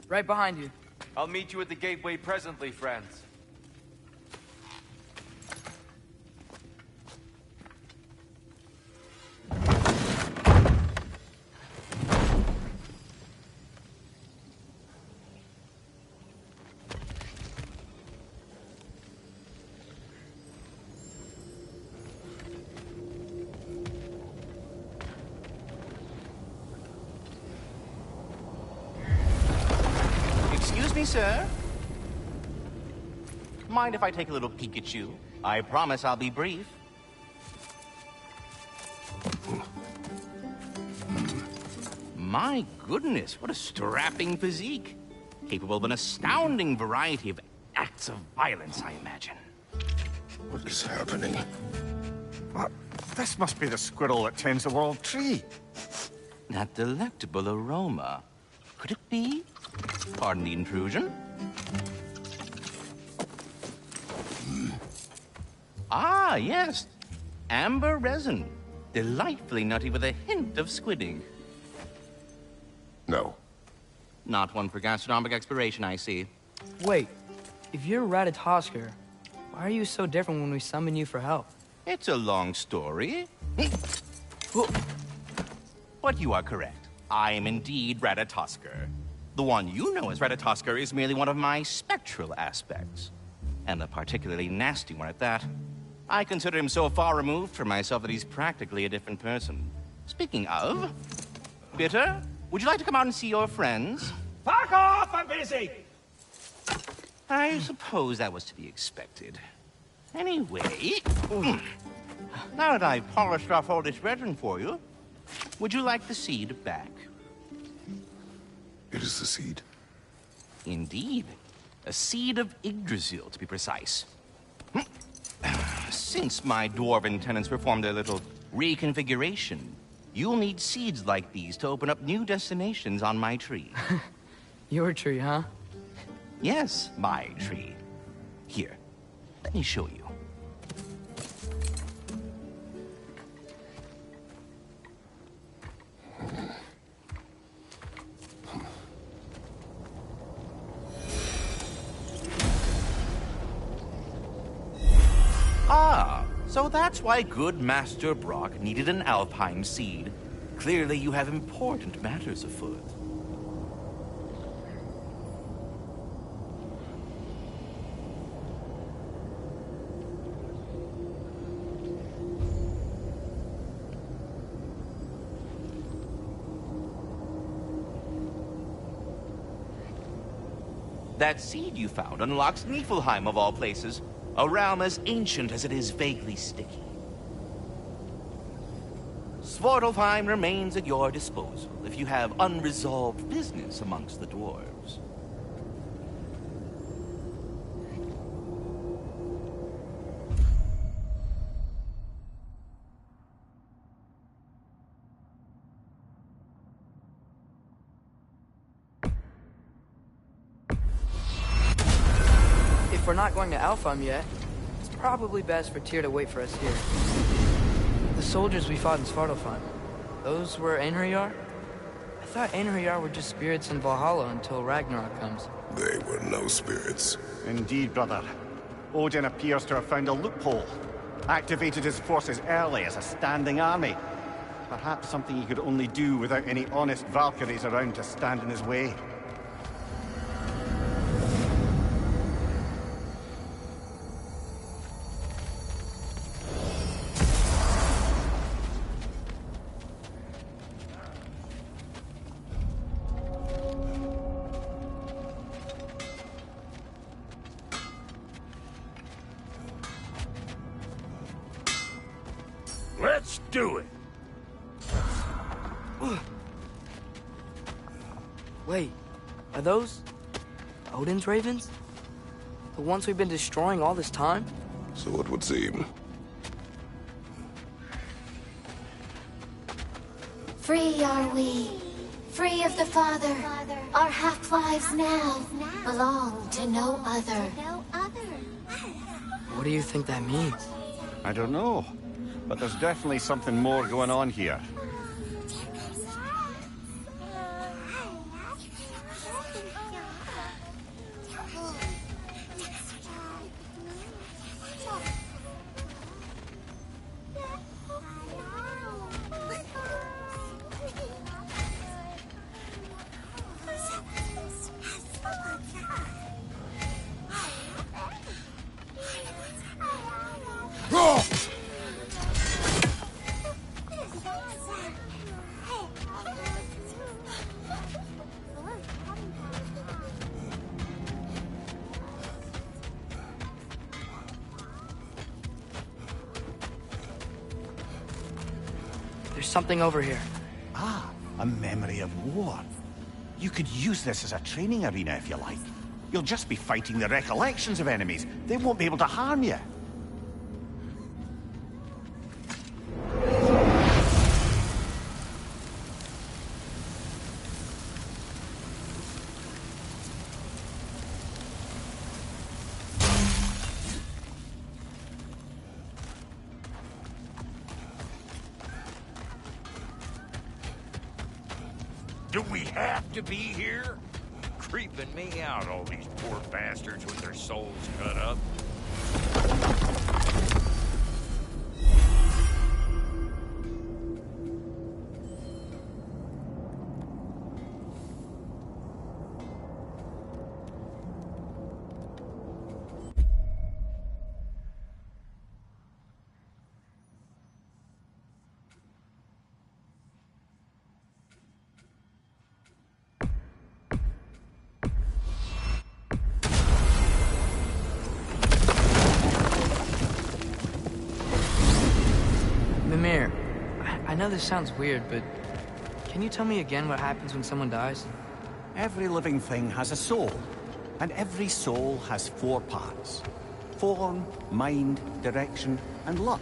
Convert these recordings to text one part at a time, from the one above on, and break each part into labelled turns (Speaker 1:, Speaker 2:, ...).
Speaker 1: Right behind you.
Speaker 2: I'll meet you at the gateway presently, friends.
Speaker 3: Excuse me, sir. Mind if I take a little peek at you? I promise I'll be brief. My goodness, what a strapping physique. Capable of an astounding variety of acts of violence, I imagine.
Speaker 4: What is happening?
Speaker 5: What? This must be the squirrel that tends the world tree.
Speaker 3: That delectable aroma. Could it be? Pardon the intrusion. Ah, yes. Amber resin. Delightfully nutty with a hint of squidding.
Speaker 4: No.
Speaker 3: Not one for gastronomic exploration, I see.
Speaker 1: Wait, if you're Ratatosker, why are you so different when we summon you for help?
Speaker 3: It's a long story. But you are correct. I am indeed Ratatosker. The one you know as Ratatosker is merely one of my spectral aspects. And a particularly nasty one at that. I consider him so far removed from myself that he's practically a different person. Speaking of... Bitter, would you like to come out and see your friends?
Speaker 6: Fuck off! I'm busy!
Speaker 3: I suppose that was to be expected. Anyway... Now that I've polished off all this resin for you, would you like the seed back?
Speaker 4: It is the seed.
Speaker 3: Indeed. A seed of Yggdrasil, to be precise. Since my dwarven tenants performed a little reconfiguration, you'll need seeds like these to open up new destinations on my tree.
Speaker 1: Your tree, huh?
Speaker 3: Yes, my tree. Here, let me show you. Ah, so that's why good Master Brock needed an Alpine seed. Clearly you have important matters afoot. That seed you found unlocks Niflheim of all places, a realm as ancient as it is vaguely sticky. Svartalfheim remains at your disposal if you have unresolved business amongst the dwarves.
Speaker 1: If we're not going to Alfheim yet, it's probably best for Tyr to wait for us here. The soldiers we fought in Svartalfheim, those were Einherjar? I thought Einherjar were just spirits in Valhalla until Ragnarok comes.
Speaker 4: They were no spirits.
Speaker 5: Indeed, brother. Odin appears to have found a loophole. Activated his forces early as a standing army. Perhaps something he could only do without any honest Valkyries around to stand in his way.
Speaker 6: Let's do it!
Speaker 1: Wait, are those Odin's ravens? The ones we've been destroying all this time?
Speaker 4: So it would seem.
Speaker 7: Free are we, free of the Father. Our half-lives now belong to no other.
Speaker 1: What do you think that means?
Speaker 5: I don't know, but there's definitely something more going on here.
Speaker 1: There's something over here.
Speaker 5: Ah, a memory of war. You could use this as a training arena if you like. You'll just be fighting the recollections of enemies. They won't be able to harm you.
Speaker 6: Do we have to be here? Creeping me out, all these poor bastards with their souls cut up.
Speaker 1: Mimir, I know this sounds weird, but can you tell me again what happens when someone dies?
Speaker 5: Every living thing has a soul, and every soul has 4 parts. Form, mind, direction, and luck.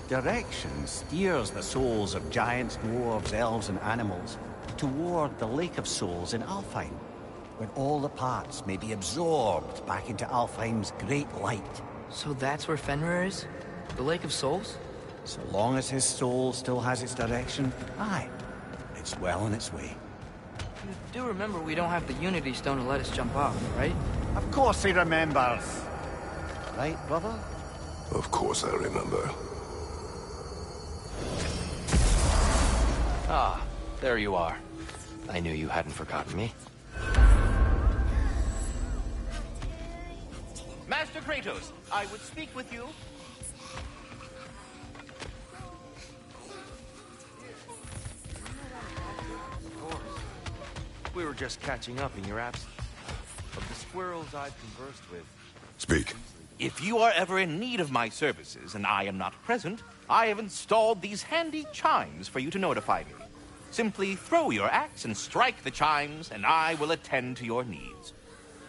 Speaker 5: Direction steers the souls of giants, dwarves, elves, and animals toward the Lake of Souls in Alfheim, where all the parts may be absorbed back into Alfheim's great light.
Speaker 1: So that's where Fenrir is? The Lake of Souls?
Speaker 5: So long as his soul still has its direction, aye, it's well on its way.
Speaker 1: You do remember we don't have the Unity Stone to let us jump off, right?
Speaker 5: Of course he remembers. Right, brother?
Speaker 4: Of course I remember.
Speaker 8: Ah, there you are. I knew you hadn't forgotten me.
Speaker 3: Master Kratos, I would speak with you.
Speaker 2: We were just catching up in your absence. Of the squirrels I've conversed with,
Speaker 4: Speak.
Speaker 3: If you are ever in need of my services and I am not present, I have installed these handy chimes for you to notify me. Simply throw your axe and strike the chimes, and I will attend to your needs.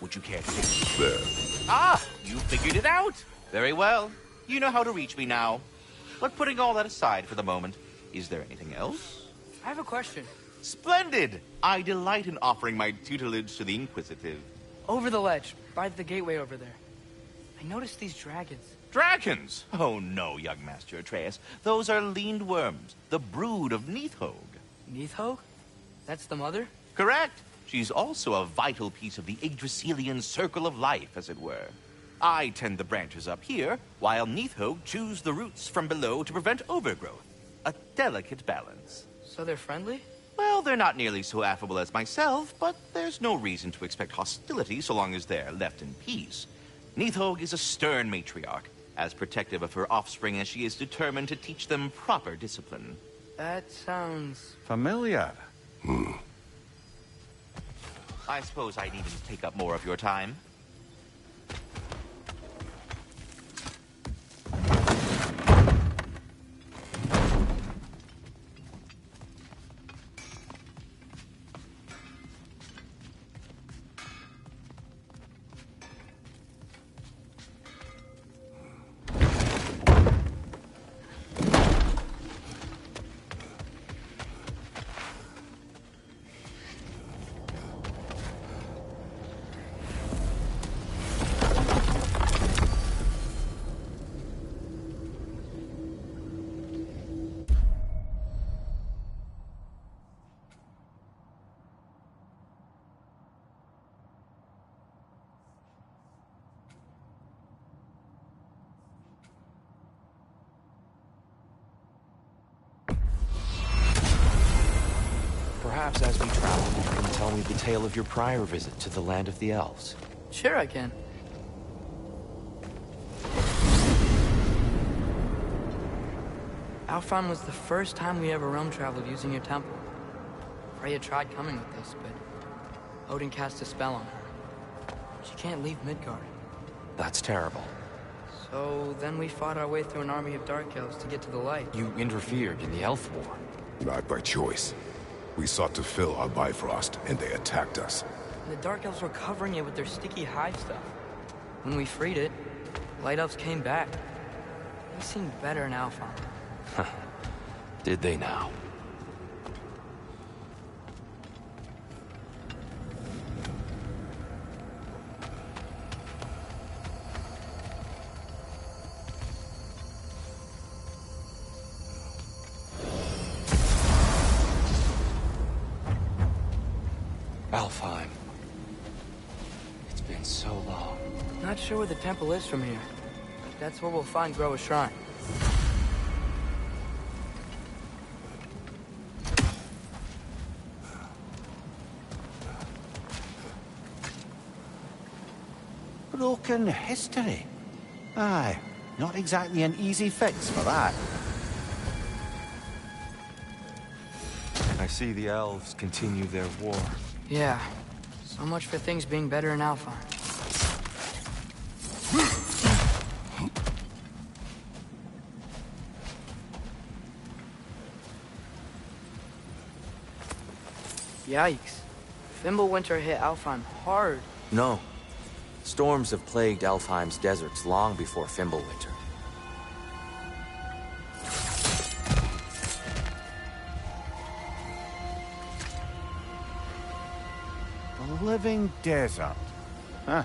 Speaker 3: Would you care to hear?
Speaker 4: There.
Speaker 3: Ah, you figured it out. Very well. You know how to reach me now. But putting all that aside for the moment, is there anything else?
Speaker 1: I have a question.
Speaker 3: Splendid! I delight in offering my tutelage to the inquisitive.
Speaker 1: Over the ledge, by the gateway over there. I noticed these dragons.
Speaker 3: Dragons? Oh no, young Master Atreus. Those are leaned worms, the brood of Nidhogg.
Speaker 1: Nidhogg? That's the mother?
Speaker 3: Correct. She's also a vital piece of the Yggdrasilian circle of life, as it were. I tend the branches up here, while Nidhogg chews the roots from below to prevent overgrowth. A delicate balance.
Speaker 1: So they're friendly?
Speaker 3: Well, they're not nearly so affable as myself, but there's no reason to expect hostility so long as they're left in peace. Nidhogg is a stern matriarch, as protective of her offspring as she is determined to teach them proper discipline.
Speaker 1: That sounds...
Speaker 5: Familiar.
Speaker 3: I suppose I needn't take up more of your time.
Speaker 8: Perhaps as we travel, you can tell me the tale of your prior visit to the land of the elves.
Speaker 1: Sure I can. Alfheim was the first time we ever realm traveled using your temple. Freya tried coming with us, but Odin cast a spell on her. She can't leave Midgard.
Speaker 8: That's terrible.
Speaker 1: So then we fought our way through an army of Dark Elves to get to the light.
Speaker 8: You interfered in the Elf War.
Speaker 4: Not by choice. We sought to fill our Bifrost, and they attacked us.
Speaker 1: And the Dark Elves were covering it with their sticky hive stuff. When we freed it, Light Elves came back. They seemed better in Alfheim.
Speaker 8: Did they now? Alfheim. It's been so long.
Speaker 1: Not sure where the temple is from here, but that's where we'll find Groa's shrine.
Speaker 5: Broken history. Aye, not exactly an easy fix for that.
Speaker 8: I see the elves continue their war.
Speaker 1: Yeah, so much for things being better in Alfheim. Yikes. Fimbulwinter hit Alfheim hard.
Speaker 8: No. Storms have plagued Alfheim's deserts long before Fimbulwinter.
Speaker 5: A living desert. Huh.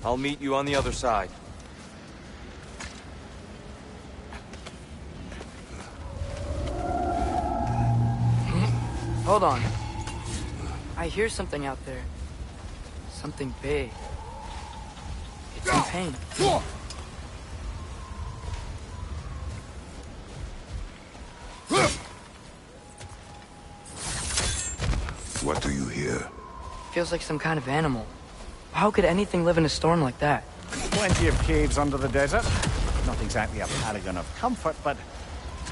Speaker 8: I'll meet you on the other side.
Speaker 1: Hold on. I hear something out there. Something big. It's in pain.
Speaker 4: What do you hear?
Speaker 1: Feels like some kind of animal. How could anything live in a storm like that?
Speaker 5: Plenty of caves under the desert. Not exactly a paragon of comfort, but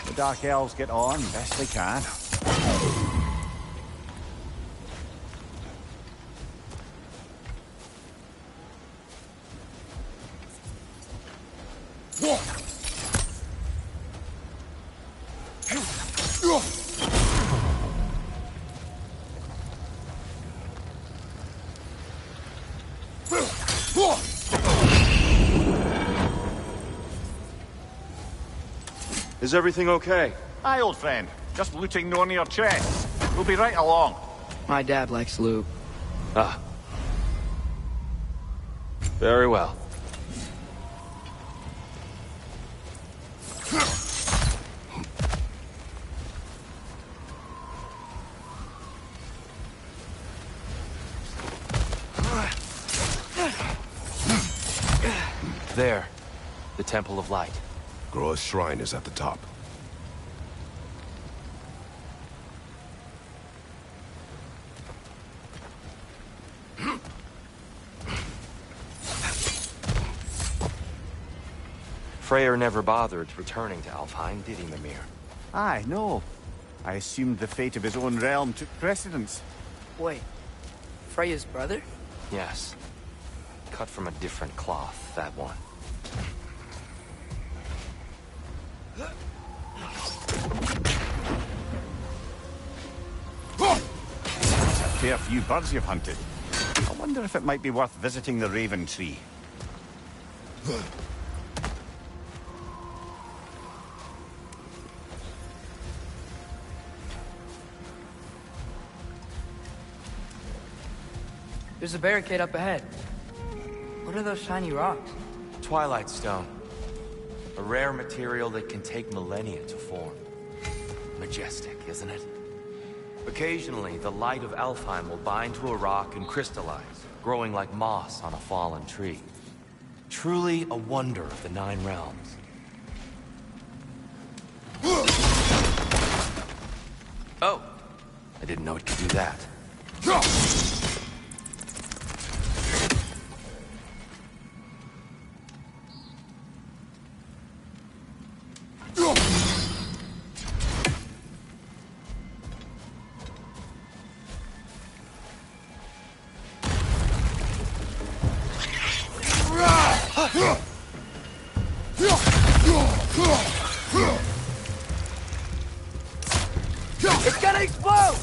Speaker 5: the Dark Elves get on best they can.
Speaker 8: Is everything okay?
Speaker 5: Aye, old friend. Just looting no near chests. We'll be right along.
Speaker 1: My dad likes loot.
Speaker 8: Ah. Very well. There. The Temple of Light.
Speaker 4: Groa's shrine is at the top.
Speaker 8: Freyr never bothered returning to Alfheim, did he, Mimir?
Speaker 5: Aye, no. I assumed the fate of his own realm took precedence.
Speaker 1: Wait. Freya's brother?
Speaker 8: Yes. Cut from a different cloth, that one.
Speaker 5: That's a fair few birds you've hunted. I wonder if it might be worth visiting the Raven Tree.
Speaker 1: There's a barricade up ahead. What are those shiny rocks?
Speaker 8: Twilight Stone. A rare material that can take millennia to form. Majestic, isn't it? Occasionally, the light of Alfheim will bind to a rock and crystallize, growing like moss on a fallen tree. Truly a wonder of the Nine Realms. Oh, I didn't know it could do that.
Speaker 1: It's gonna explode!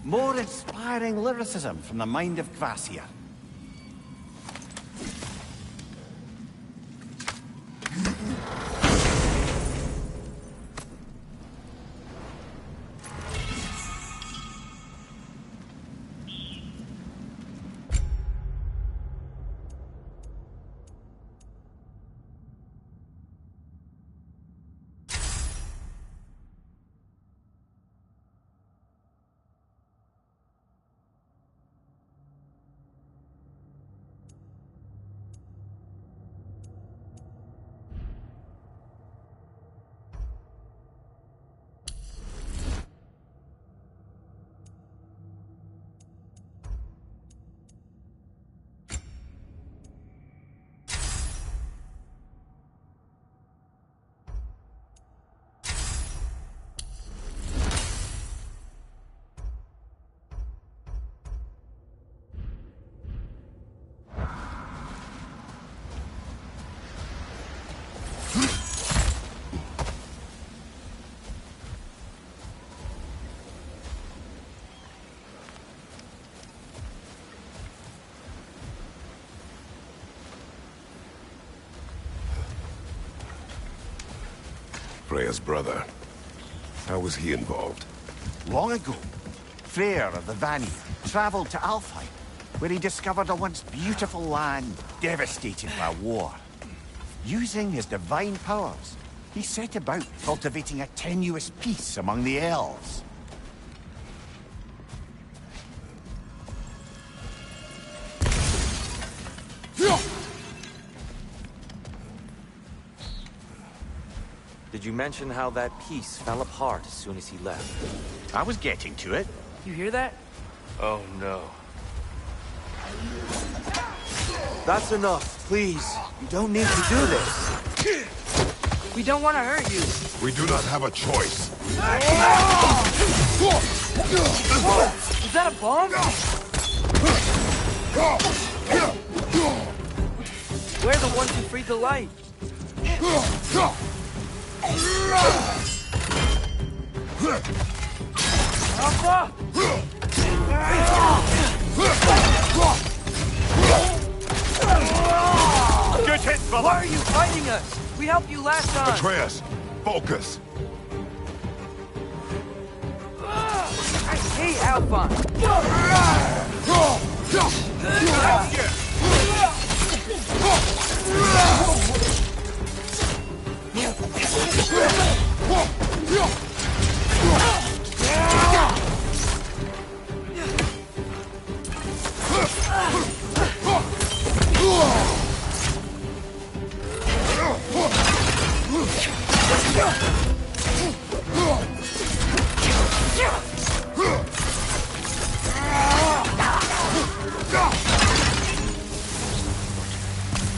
Speaker 5: More inspiring lyricism from the mind of Gracia.
Speaker 4: Freya's brother. How was he involved?
Speaker 5: Long ago, Freyr of the Vanir traveled to Alfheim, where he discovered a once beautiful land devastated by war. Using his divine powers, he set about cultivating a tenuous peace among the elves.
Speaker 8: Did you mention how that piece fell apart as soon as he left?
Speaker 5: I was getting to it.
Speaker 1: You hear that?
Speaker 8: Oh no. That's enough, please. You don't need to do this.
Speaker 1: We don't want to hurt you.
Speaker 4: We do not have a choice.
Speaker 1: Is that a bomb? We're the ones who freed the light. Alpha!
Speaker 5: Good hit, brother!
Speaker 1: Why are you fighting us? We helped you last time.
Speaker 4: Atreus, focus.
Speaker 1: I hate Alpha.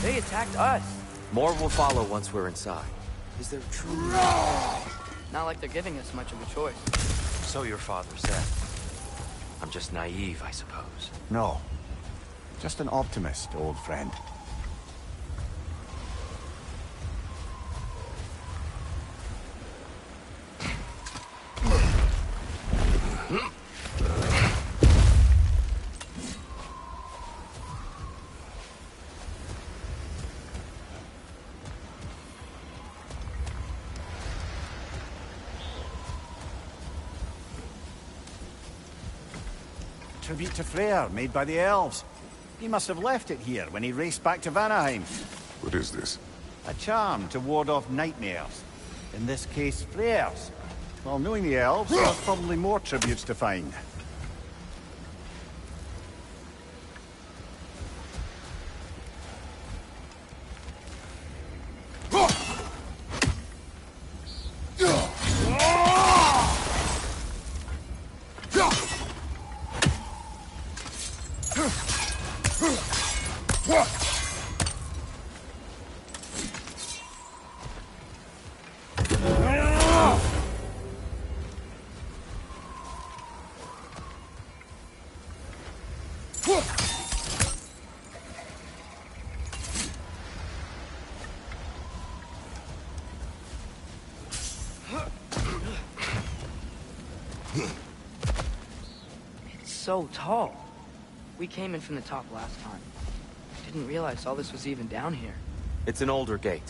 Speaker 1: They attacked us.
Speaker 8: More will follow once we're inside. Is there truly...
Speaker 1: Not like they're giving us much of a choice.
Speaker 8: So your father said. I'm just naive, I suppose.
Speaker 5: No. Just an optimist, old friend. Tribute to Freyr, made by the elves. He must have left it here when he raced back to Vanaheim.
Speaker 4: What is this?
Speaker 5: A charm to ward off nightmares. In this case, Freyr's. Well, knowing the elves, there's probably more tributes to find.
Speaker 1: So tall. We came in from the top last time. Didn't realize all this was even down here.
Speaker 8: It's an older gate,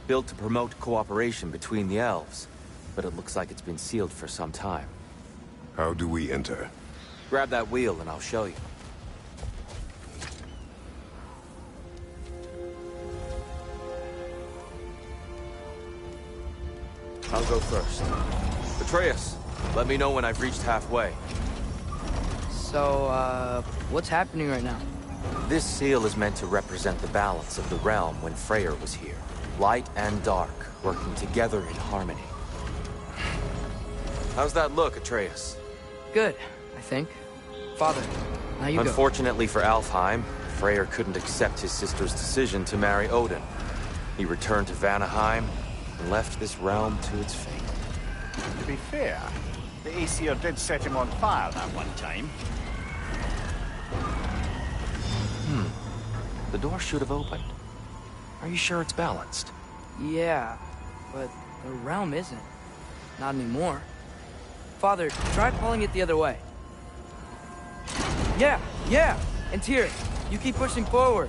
Speaker 8: built to promote cooperation between the elves. But it looks like it's been sealed for some time.
Speaker 4: How do we enter?
Speaker 8: Grab that wheel and I'll show you. I'll go first. Atreus, let me know when I've reached halfway.
Speaker 1: So, what's happening right now?
Speaker 8: This seal is meant to represent the balance of the realm when Freyr was here. Light and dark, working together in harmony. How's that look, Atreus?
Speaker 1: Good, I think. Father, now you go.
Speaker 8: Unfortunately for Alfheim, Freyr couldn't accept his sister's decision to marry Odin. He returned to Vanaheim and left this realm to its fate.
Speaker 5: To be fair, the Aesir did set him on fire that one time.
Speaker 8: The door should have opened. Are you sure it's balanced?
Speaker 1: Yeah, but the realm isn't. Not anymore. Father, try pulling it the other way. Yeah! And Tyr, you keep pushing forward.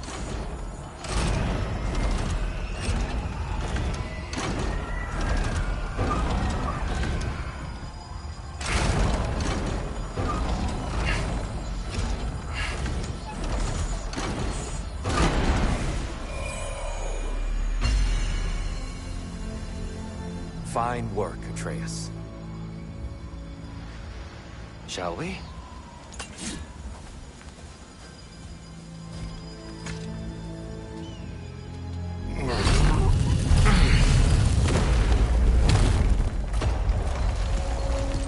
Speaker 8: Fine work, Atreus. Shall we?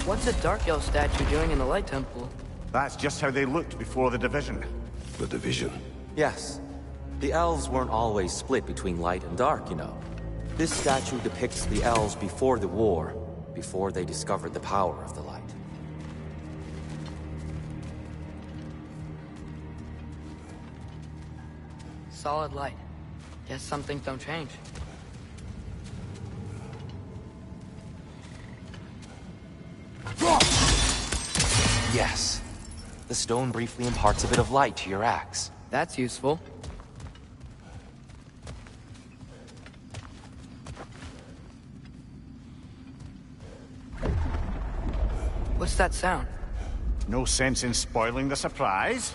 Speaker 1: What's a Dark Elf statue doing in the Light Temple?
Speaker 5: That's just how they looked before the division.
Speaker 4: The division.
Speaker 8: Yes. The elves weren't always split between light and dark, you know. This statue depicts the elves before the war, before they discovered the power of the light.
Speaker 1: Solid light. Guess some things don't change.
Speaker 8: Yes. The stone briefly imparts a bit of light to your axe.
Speaker 1: That's useful. What's that sound?
Speaker 5: No sense in spoiling the surprise.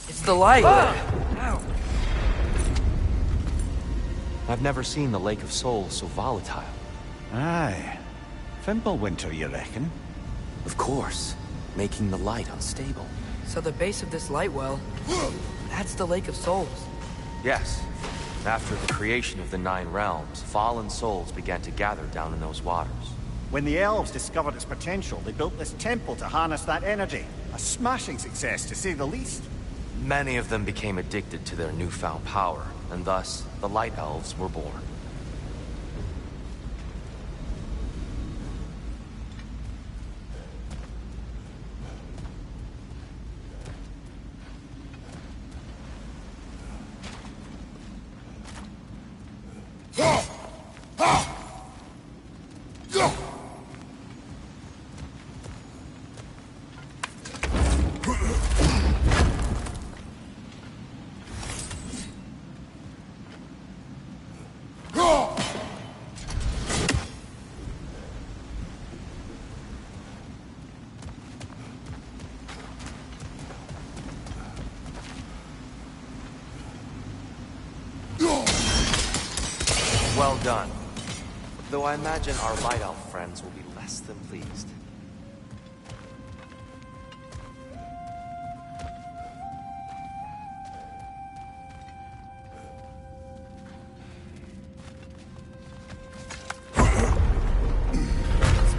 Speaker 1: It's the light!
Speaker 8: Ow. I've never seen the Lake of Souls so volatile.
Speaker 5: Aye. Fimbulwinter, you reckon?
Speaker 8: Of course, making the light unstable.
Speaker 1: So the base of this light well, that's the Lake of Souls.
Speaker 8: Yes. After the creation of the Nine Realms, fallen souls began to gather down in those waters.
Speaker 5: When the elves discovered its potential, they built this temple to harness that energy. A smashing success, to say the least.
Speaker 8: Many of them became addicted to their newfound power, and thus, the Light Elves were born. done. Though I imagine our light elf friends will be less than pleased.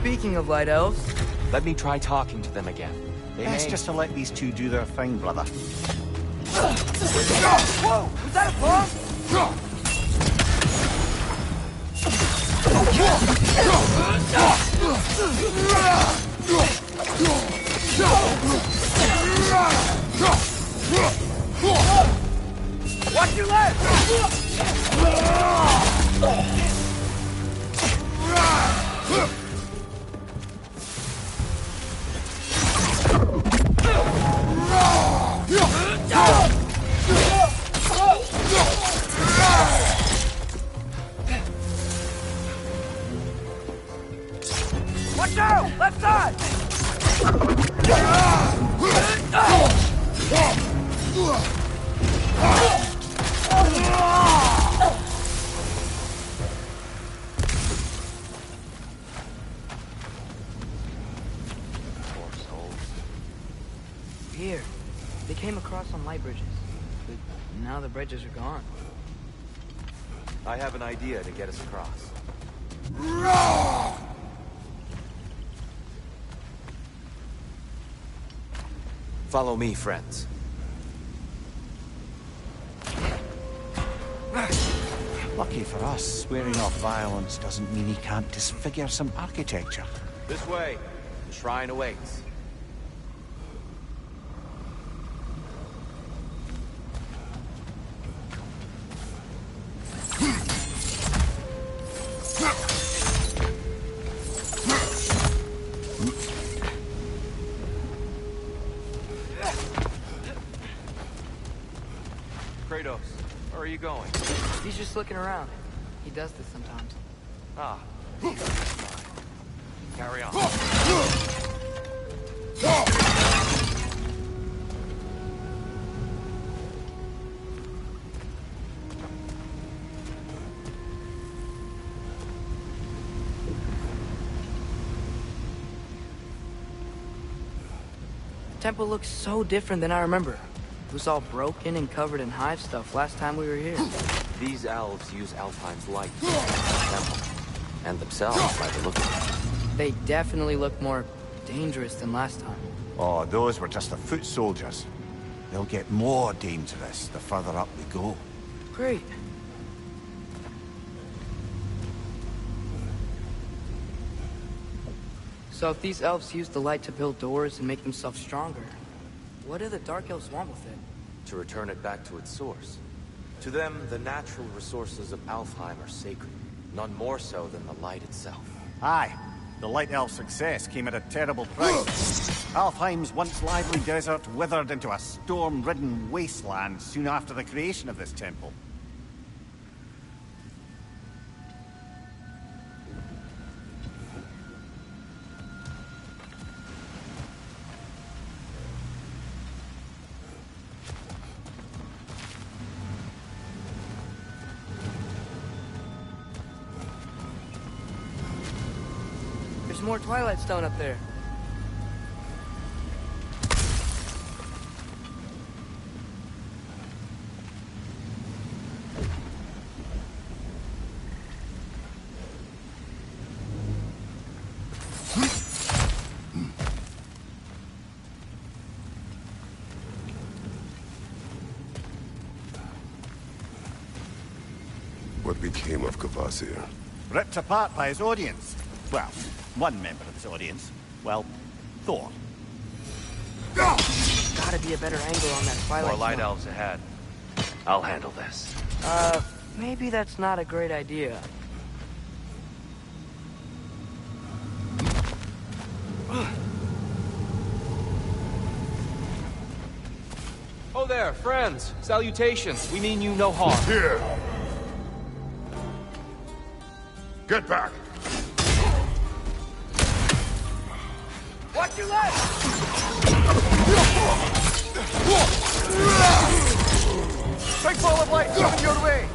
Speaker 1: Speaking of light elves,
Speaker 8: Let me try talking to them again. They
Speaker 5: Best
Speaker 8: may...
Speaker 5: just to let these two do their thing, brother.
Speaker 1: whoa, was that a bomb? Watch your left! Watch out! Left side!
Speaker 8: Poor souls.
Speaker 1: Here. They came across on light bridges. But now the bridges are gone.
Speaker 8: I have an idea to get us across. Follow me, friends.
Speaker 5: Lucky for us, swearing off violence doesn't mean he can't disfigure some architecture.
Speaker 8: This way. The shrine awaits. Kratos, where are you going?
Speaker 1: He's just looking around. He does this sometimes.
Speaker 8: Ah. Carry on.
Speaker 1: The temple looks so different than I remember. It was all broken and covered in hive stuff last time we were here.
Speaker 8: These elves use Alfheim's light to protect the temple. And themselves, by the look of it.
Speaker 1: They definitely look more dangerous than last time.
Speaker 5: Oh, those were just the foot soldiers. They'll get more dangerous the further up we go.
Speaker 1: Great. So if these elves use the light to build doors and make themselves stronger, what do the Dark Elves want with it?
Speaker 8: To return it back to its source. To them, the natural resources of Alfheim are sacred. None more so than the light itself.
Speaker 5: Aye, the Light Elf success came at a terrible price. Alfheim's once lively desert withered into a storm-ridden wasteland soon after the creation of this temple.
Speaker 1: There's more Twilight Stone up there.
Speaker 4: What became of Kvasir?
Speaker 5: Ripped apart by his audience. Well, one member of his audience. Well, Thor.
Speaker 1: Gotta be a better angle on that Twilight
Speaker 8: More light
Speaker 1: Stone.
Speaker 8: elves ahead. I'll handle this.
Speaker 1: Maybe that's not a great idea.
Speaker 8: Oh there, friends. Salutations. We mean you no harm.
Speaker 4: Here! Get back!
Speaker 1: Watch your left!
Speaker 5: Big ball of light coming your way!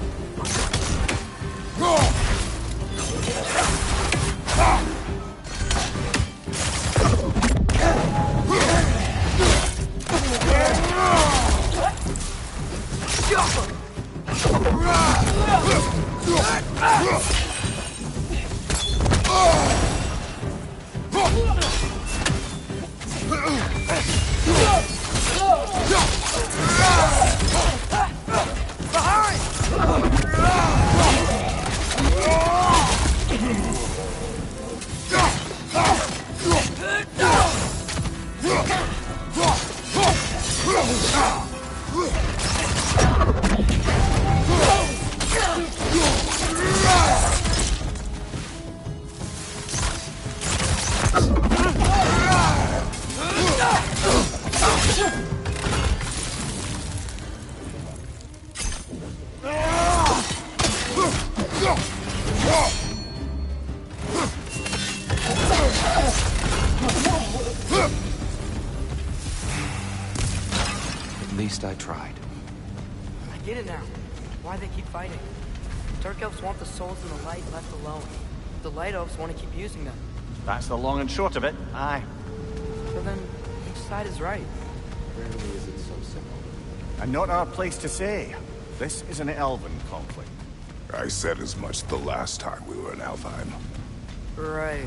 Speaker 8: least I tried.
Speaker 1: I get it now. Why they keep fighting. Dark elves want the souls in the light left alone. The light elves want to keep using them.
Speaker 5: That's the long and short of it. Aye.
Speaker 1: So then, which side is right?
Speaker 2: Rarely is it so simple.
Speaker 5: And not our place to say. This is an elven conflict.
Speaker 4: I said as much the last time we were in Alfheim.
Speaker 1: Right.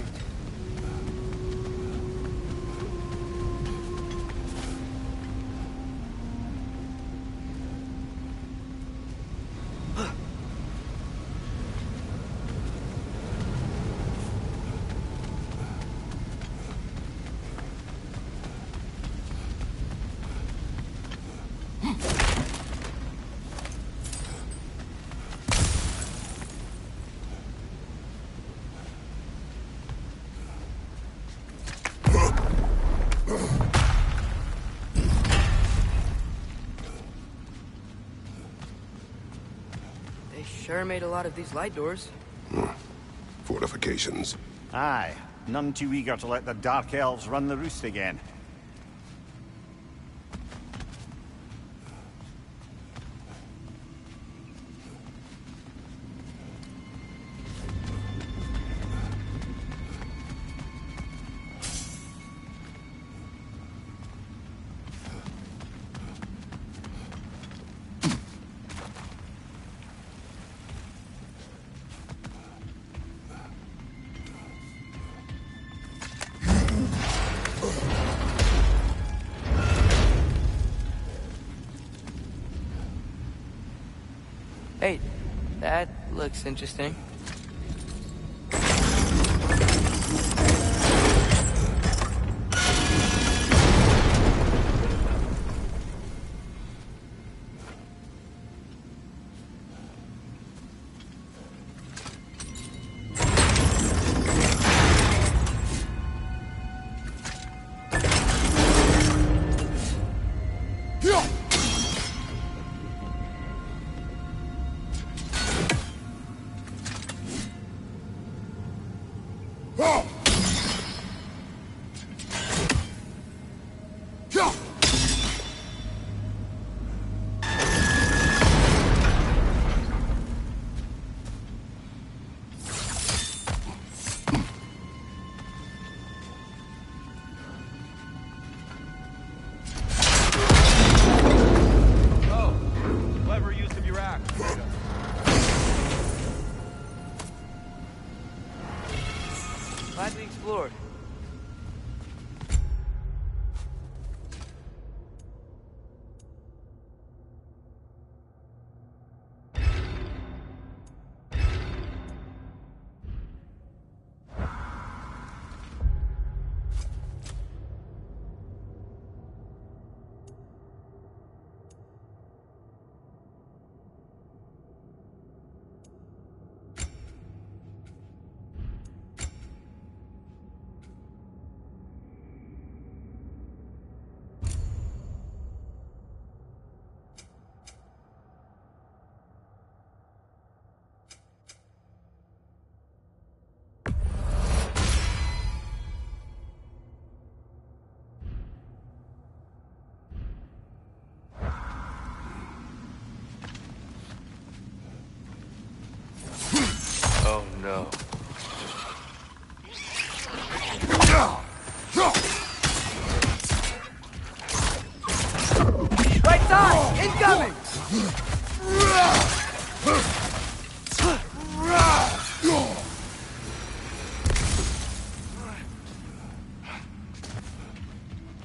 Speaker 1: Sure made a lot of these light doors.
Speaker 4: Fortifications.
Speaker 5: Aye. None too eager to let the Dark Elves run the roost again.
Speaker 1: Hey, that looks interesting. Glad we explored.
Speaker 8: Oh no.
Speaker 1: Right side! Incoming!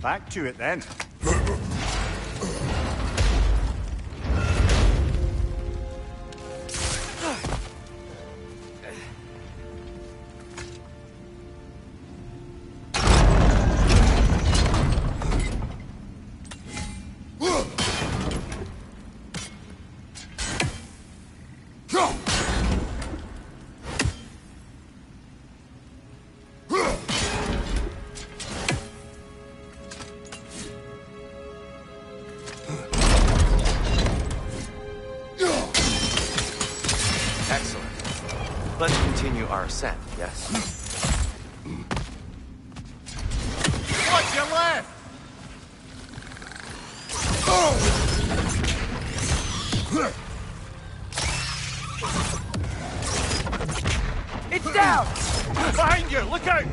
Speaker 5: Back to it then.
Speaker 8: Excellent. Let's continue our ascent, yes?
Speaker 5: What's your left?
Speaker 4: Oh!
Speaker 1: It's down!
Speaker 6: Behind you! Look out!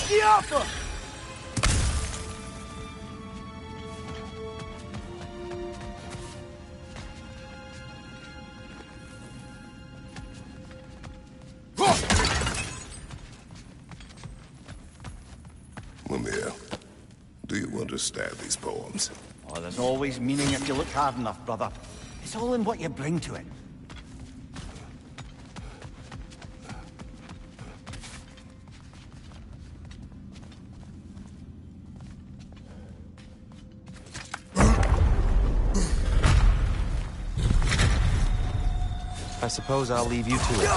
Speaker 1: The Alpha!
Speaker 4: Mimir, do you understand these poems?
Speaker 5: Oh, there's always meaning if you look hard enough, brother. It's all in what you bring to it.
Speaker 8: I suppose I'll leave you to it.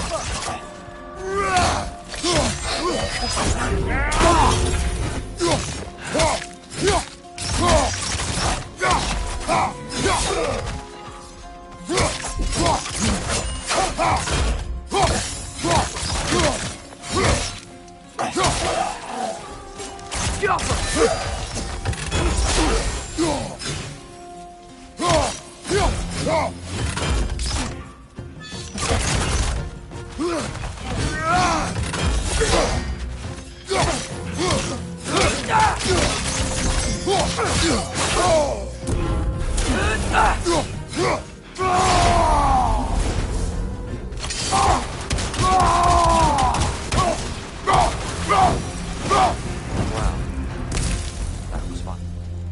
Speaker 8: That was fun.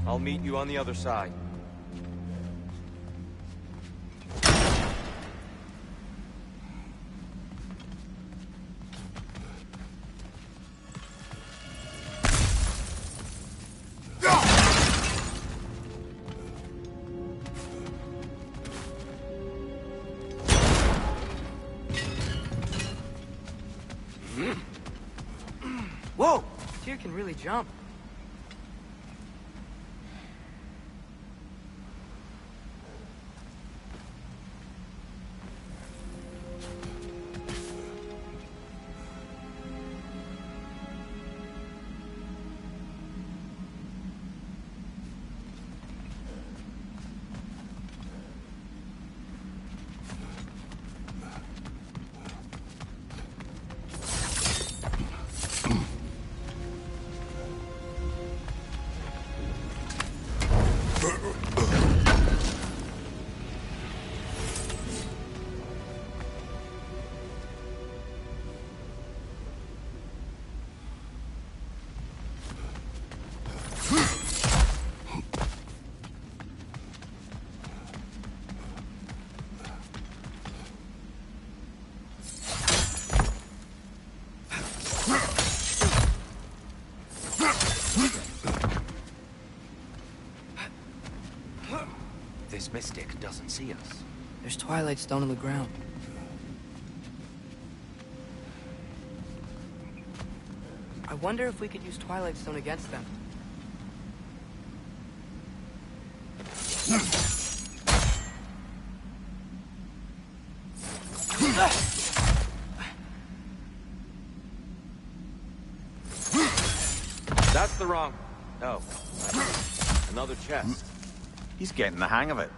Speaker 8: I'll meet you on the other side.
Speaker 1: Whoa! Tyr can really jump.
Speaker 8: This mystic doesn't see us.
Speaker 1: There's Twilight Stone on the ground. I wonder if we could use Twilight Stone against them.
Speaker 8: That's the wrong... Oh. Another chest.
Speaker 5: He's getting the hang of it.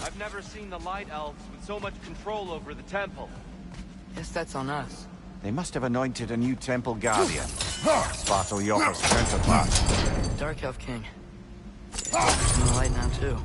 Speaker 8: I've never seen the Light Elves with so much control over the temple.
Speaker 1: Guess that's on us.
Speaker 5: They must have anointed a new temple guardian. Svartal Yopper's counterpart.
Speaker 1: Dark Elf King. He's in the light now, too.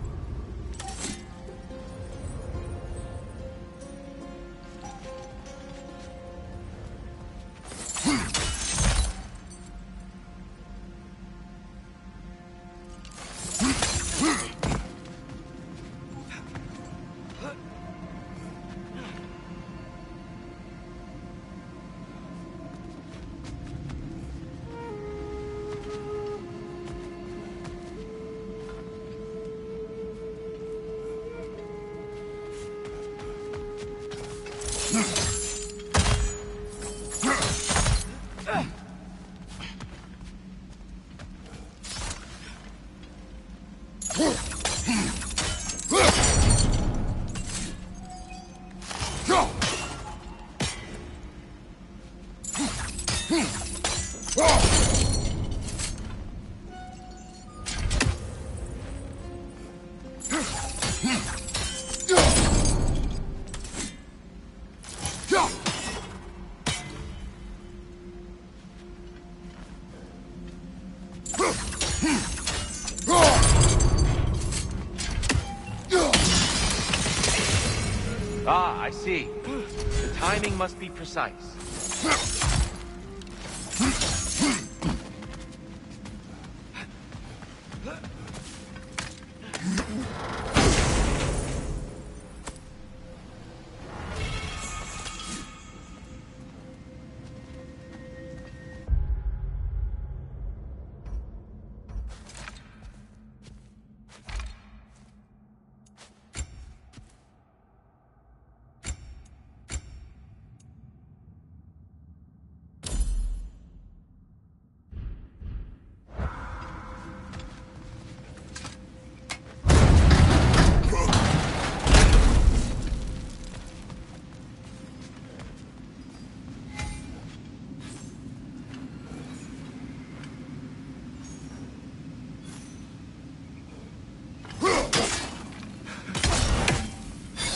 Speaker 8: Ah, I see. The timing must be precise.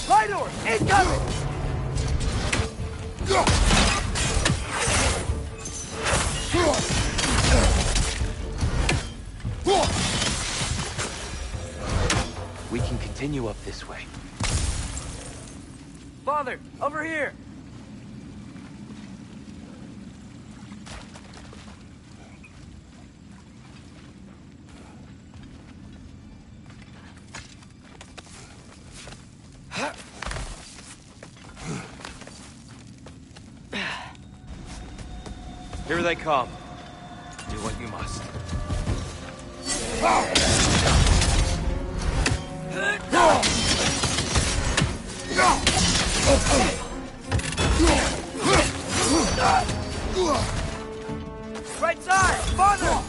Speaker 1: Lidor, incoming!
Speaker 8: We can continue up this way.
Speaker 1: Father, over here!
Speaker 8: Here they come. Do what you must.
Speaker 1: Right side! Father!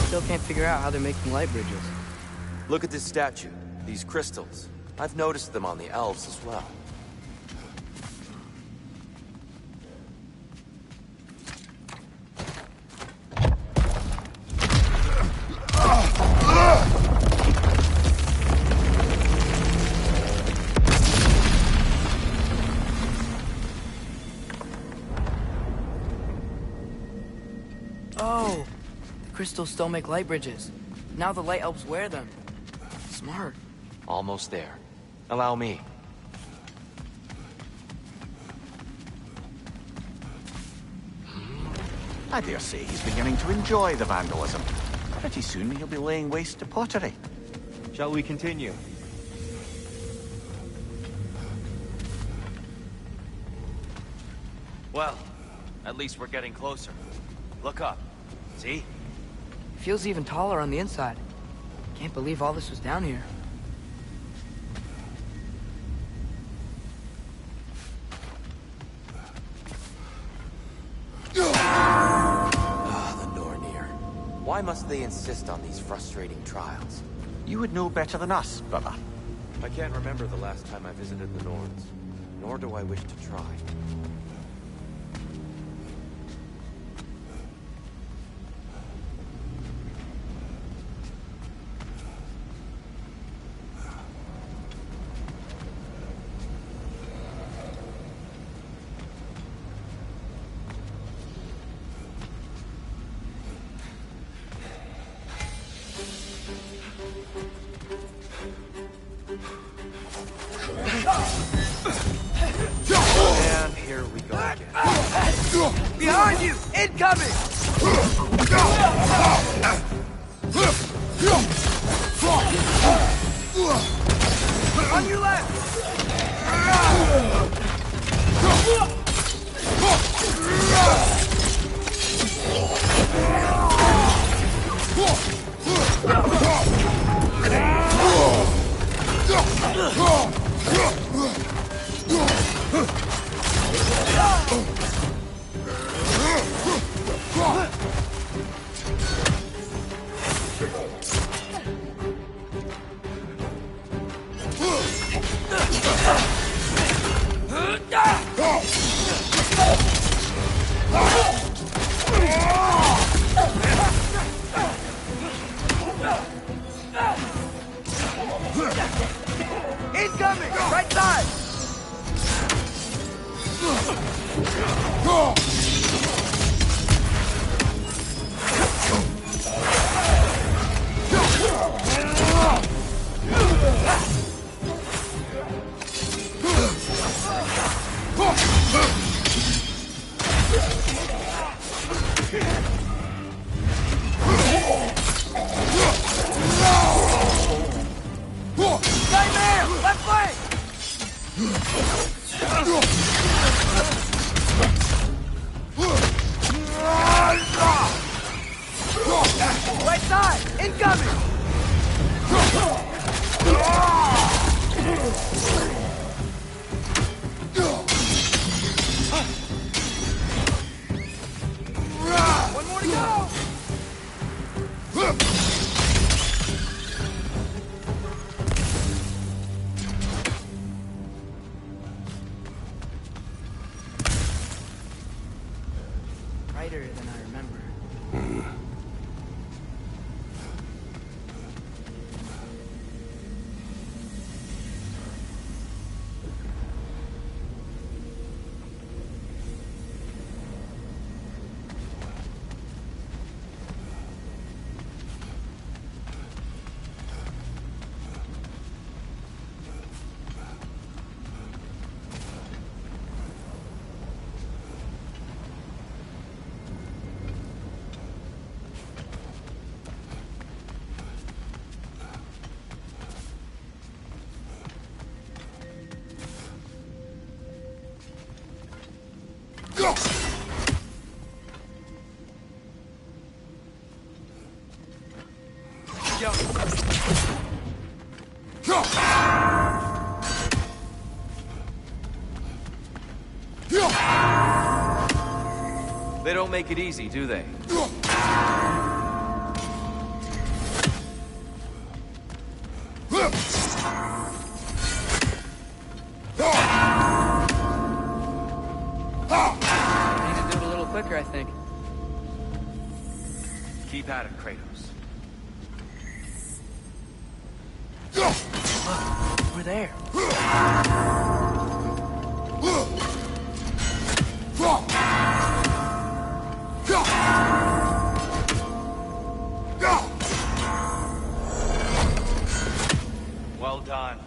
Speaker 1: Still can't figure out how they're making light bridges.
Speaker 8: Look at this statue. These crystals. I've noticed them on the elves as well.
Speaker 1: Oh, the crystals still make light bridges. Now the light elves wear them. Smart.
Speaker 8: Almost there. Allow me.
Speaker 5: I dare say he's beginning to enjoy the vandalism. Pretty soon he'll be laying waste to pottery.
Speaker 2: Shall we continue?
Speaker 8: Well, at least we're getting closer. Look up. See?
Speaker 1: Feels even taller on the inside. Can't believe all this was down here.
Speaker 8: The Nornir. Why must they insist on these frustrating trials?
Speaker 5: You would know better than us, brother.
Speaker 8: I can't remember the last time I visited the Norns, nor do I wish to try. And here we go again.
Speaker 1: Behind you! Incoming! On your left! Right side! Incoming! One more to go! Brighter than I remember.
Speaker 8: They don't make it easy, do they?
Speaker 1: Need to do it a little quicker, I think.
Speaker 8: Keep at it, Kratos.
Speaker 1: Look, we're there.
Speaker 8: Well done.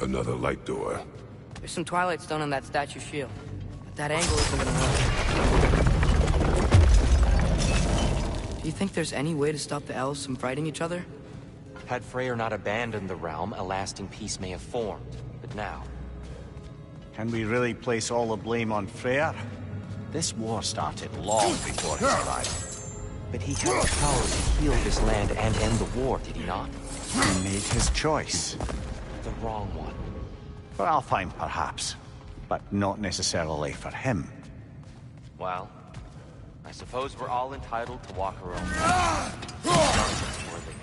Speaker 4: Another light door.
Speaker 1: There's some Twilight Stone on that statue shield. But that angle isn't gonna work. Do you think there's any way to stop the elves from fighting each other?
Speaker 8: Had Freyr not abandoned the realm, a lasting peace may have formed. But now...
Speaker 5: Can we really place all the blame on Freyr?
Speaker 3: This war started long before his arrival.
Speaker 8: But he had the power to heal this land and end the war, did he not?
Speaker 5: He made his choice.
Speaker 8: The wrong one.
Speaker 5: For Alfheim, perhaps. But not necessarily for him.
Speaker 8: Well, I suppose we're all entitled to walk our own path. Nonsense word again.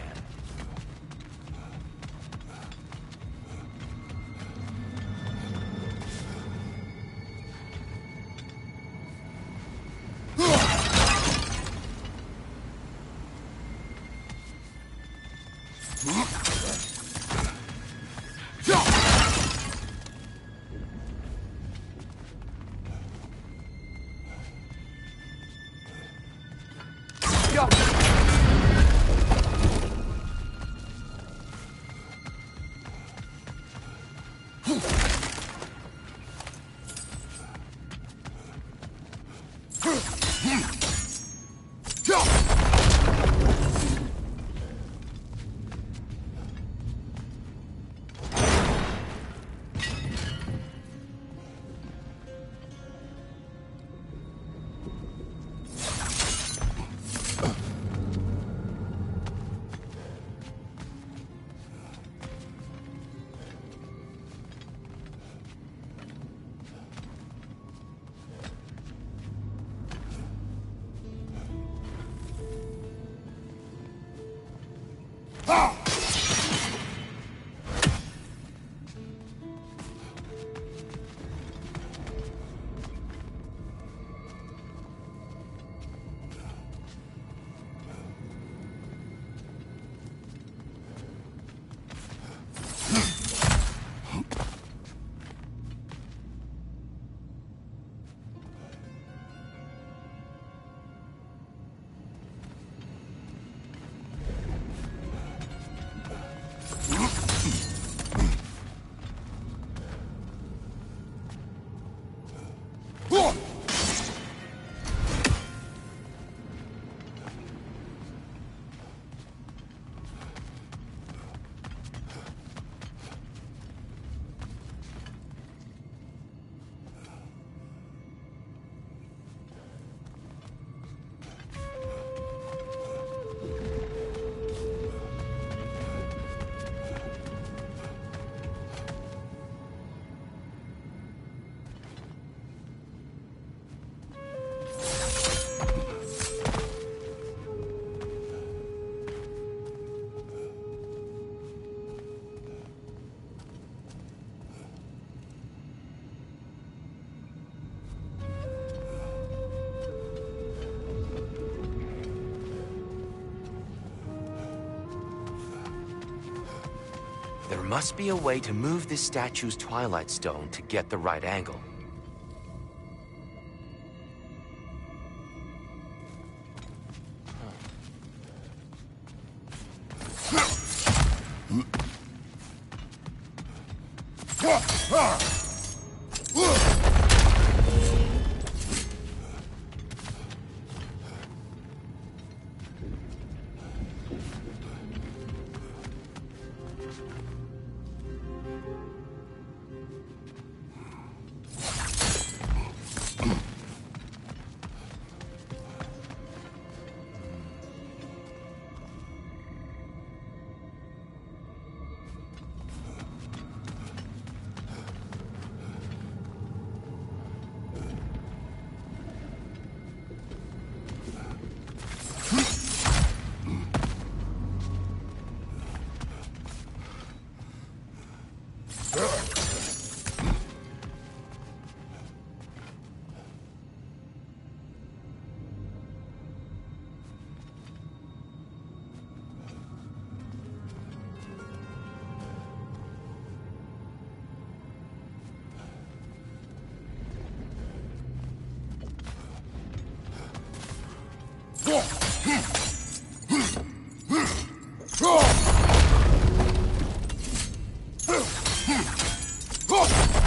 Speaker 8: There must be a way to move this statue's Twilight Stone to get the right angle.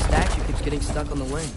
Speaker 1: Statue keeps getting stuck on the wing.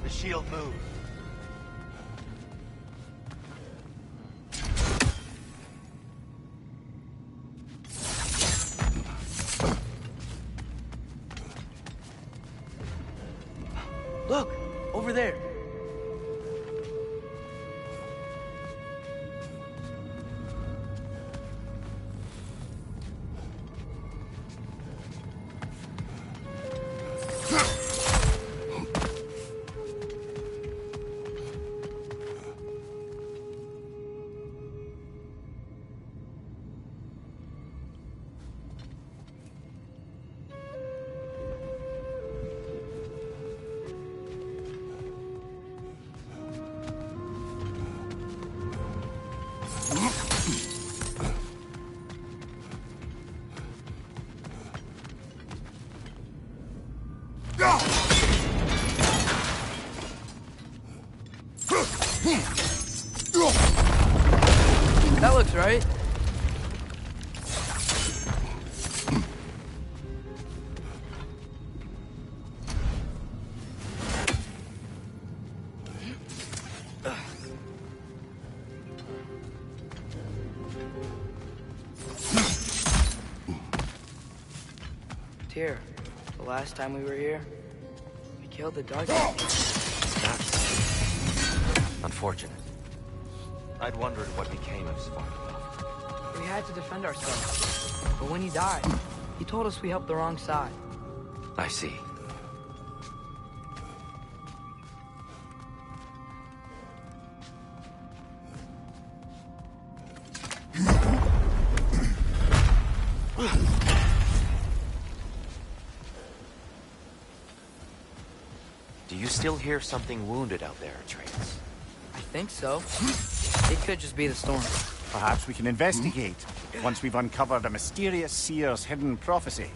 Speaker 8: The shield moved.
Speaker 1: Look, over there. That looks right. Tyr, the last time we were here, we killed the dog.
Speaker 8: Unfortunate. I'd wondered what became of Svartalfheim.
Speaker 1: We had to defend ourselves. But when he died, he told us we helped the wrong side.
Speaker 8: I see. Do you still hear something wounded out there, Atreus?
Speaker 1: I think so. It could just be the storm.
Speaker 5: Perhaps we can investigate, once we've uncovered a mysterious seer's hidden prophecy.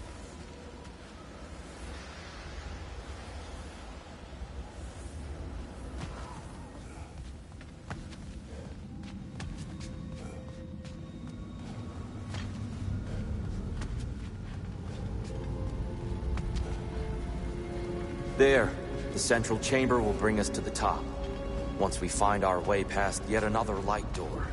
Speaker 8: There. The central chamber will bring us to the top. Once we find our way past yet another light door.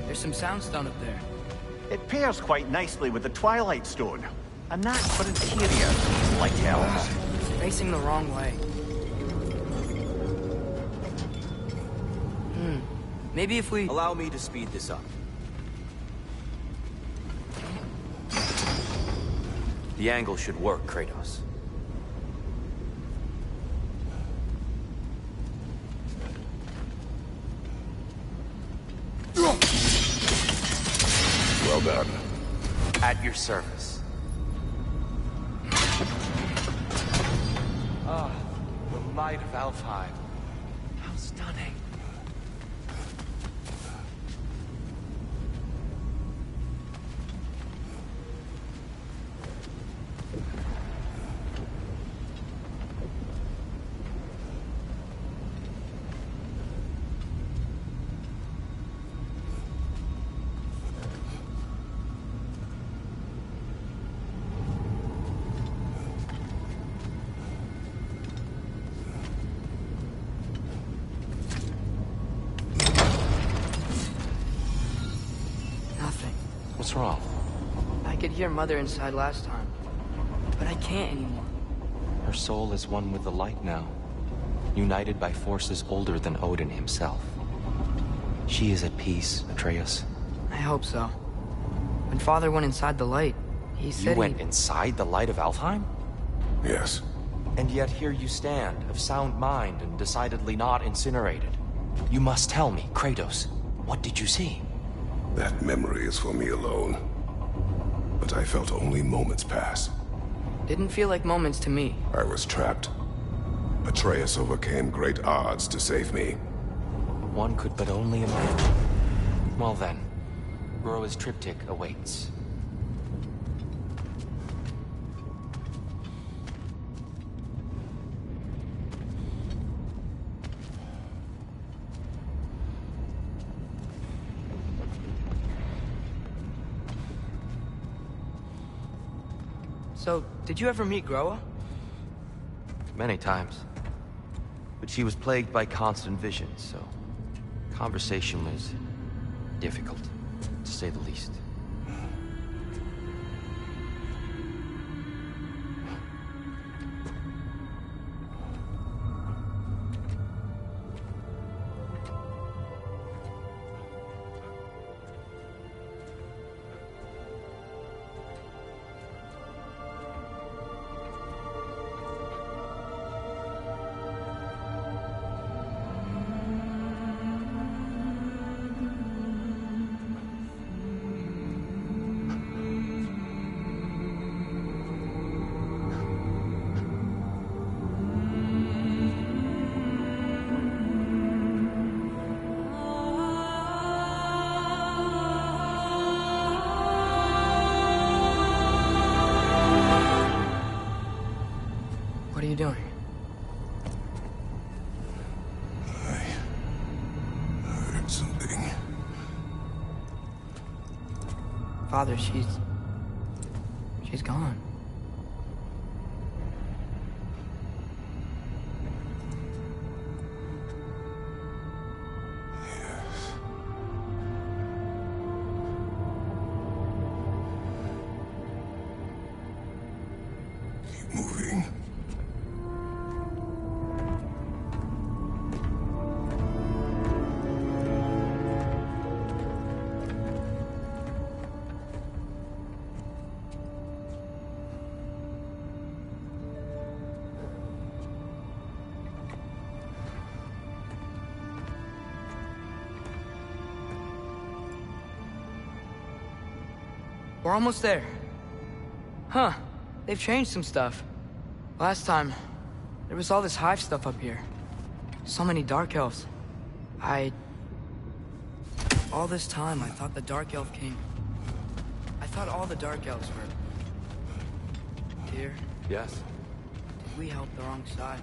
Speaker 1: There's some soundstone up there.
Speaker 5: It pairs quite nicely with the Twilight Stone. A knack for interior, like elves.
Speaker 1: It's facing the wrong way. Maybe if we...
Speaker 8: Allow me to speed this up. The angle should work, Kratos.
Speaker 4: Well done.
Speaker 8: At your service. Ah, the light of Alfheim. How stunning. What's wrong?
Speaker 1: I could hear Mother inside last time, but I can't anymore.
Speaker 8: Her soul is one with the light now, united by forces older than Odin himself. She is at peace, Atreus.
Speaker 1: I hope so. When Father went inside the light, he said
Speaker 8: You went inside the light of Alfheim?
Speaker 4: Yes.
Speaker 8: And yet here you stand, of sound mind and decidedly not incinerated. You must tell me, Kratos, what did you see?
Speaker 4: That memory is for me alone. But I felt only moments pass.
Speaker 1: Didn't feel like moments to me.
Speaker 4: I was trapped. Atreus overcame great odds to save me.
Speaker 8: One could but only imagine. Well then, Groa's triptych awaits.
Speaker 1: So, did you ever meet Groa?
Speaker 8: Many times. But she was plagued by constant visions, so conversation was difficult, to say the least.
Speaker 1: Father, she's gone.
Speaker 4: Moving.
Speaker 1: We're almost there. Huh. They've changed some stuff. Last time, there was all this hive stuff up here. So many Dark Elves. All this time, I thought the Dark Elf King... I thought all the Dark Elves were... Dear,
Speaker 8: Yes?
Speaker 1: did we help the wrong side?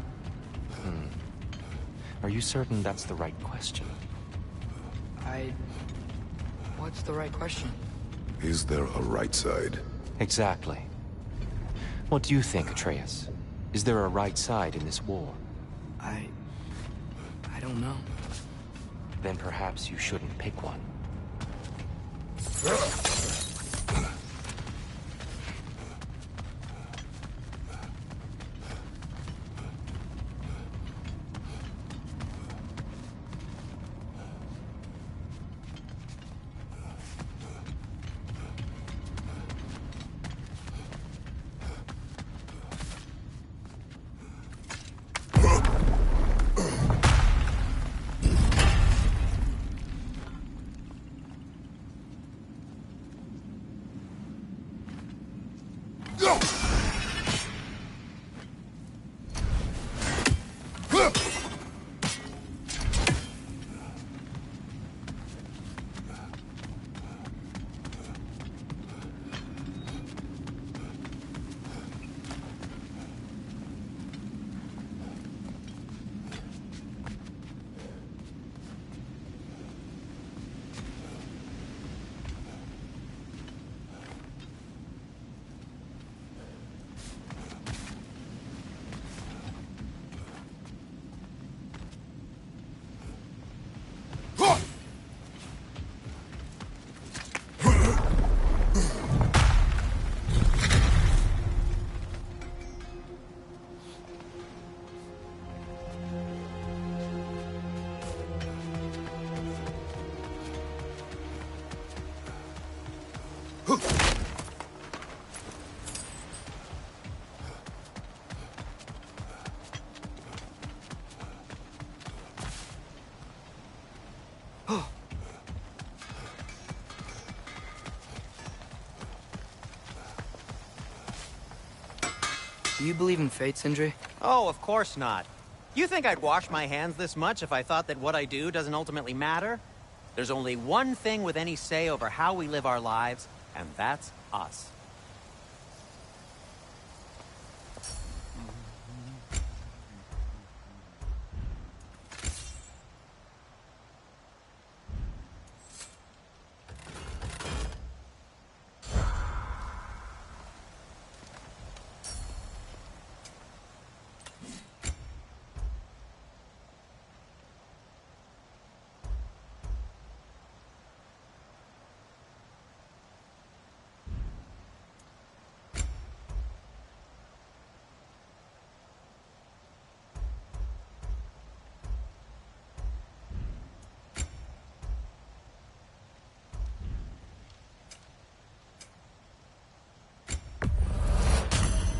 Speaker 8: Are you certain that's the right question?
Speaker 1: What's the right question?
Speaker 4: Is there a right side?
Speaker 8: Exactly. What do you think, Atreus? Is there a right side in this war?
Speaker 1: I don't know.
Speaker 8: Then perhaps you shouldn't pick one.
Speaker 1: Do you believe in fate, Sindri?
Speaker 9: Oh, of course not. You think I'd wash my hands this much if I thought that what I do doesn't ultimately matter? There's only one thing with any say over how we live our lives, and that's us.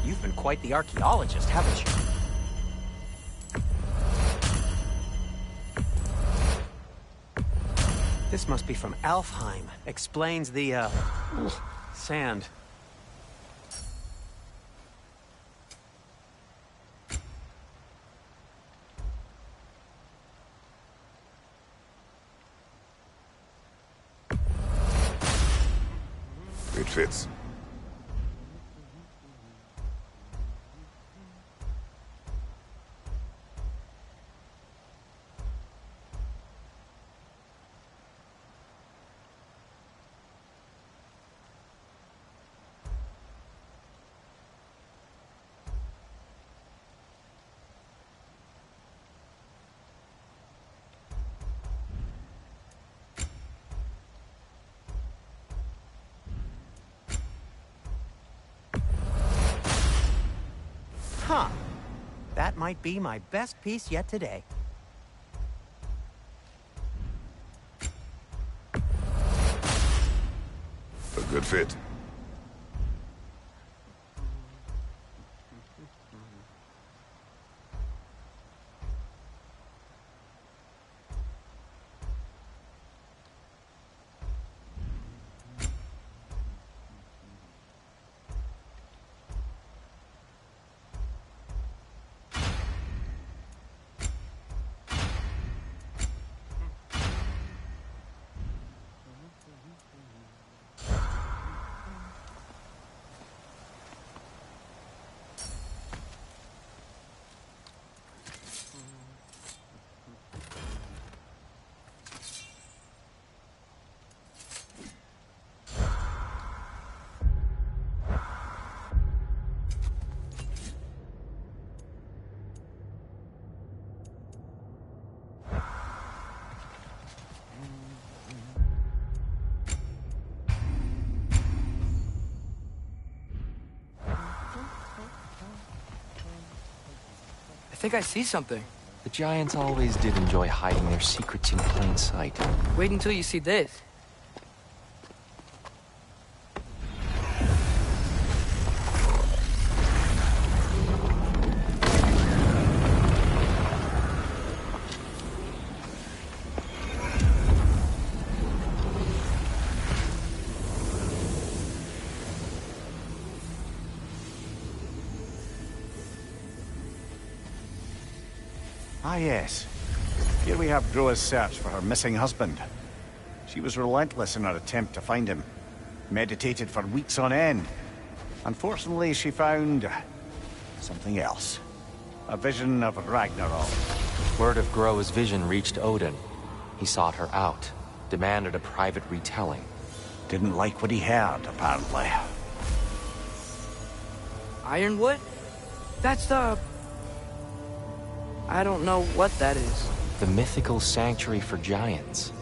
Speaker 9: You've been quite the archaeologist, haven't you? This must be from Alfheim. Explains the, sand.
Speaker 4: It fits.
Speaker 9: might be my best piece yet today.
Speaker 4: A good fit.
Speaker 1: I think I see something.
Speaker 8: The giants always did enjoy hiding their secrets in plain sight.
Speaker 1: Wait until you see this.
Speaker 5: Ah, yes. Here we have Groa's search for her missing husband. She was relentless in her attempt to find him. Meditated for weeks on end. Unfortunately, she found something else. A vision of Ragnarok.
Speaker 8: Word of Groa's vision reached Odin. He sought her out, demanded a private retelling.
Speaker 5: Didn't like what he heard, apparently.
Speaker 1: Ironwood? That's the... I don't know what that is.
Speaker 8: The mythical sanctuary for giants.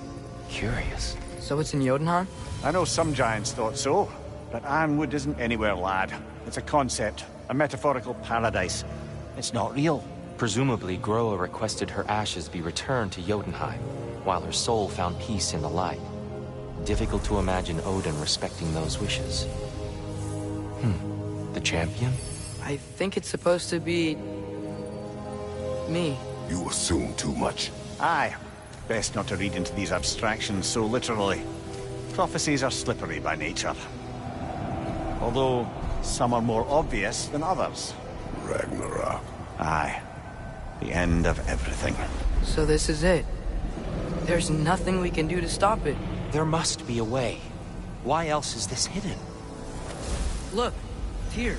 Speaker 8: Curious.
Speaker 1: So it's in Jotunheim?
Speaker 5: I know some giants thought so, but Ironwood isn't anywhere, lad. It's a concept, a metaphorical paradise. It's not real.
Speaker 8: Presumably, Groa requested her ashes be returned to Jotunheim, while her soul found peace in the light. Difficult to imagine Odin respecting those wishes. The champion?
Speaker 1: I think it's supposed to be... me.
Speaker 4: You assume too much.
Speaker 5: Aye. Best not to read into these abstractions so literally. Prophecies are slippery by nature. Although, some are more obvious than others.
Speaker 4: Ragnarok.
Speaker 5: Aye. The end of everything.
Speaker 1: So this is it. There's nothing we can do to stop it.
Speaker 8: There must be a way. Why else is this hidden?
Speaker 1: Look, Tyr.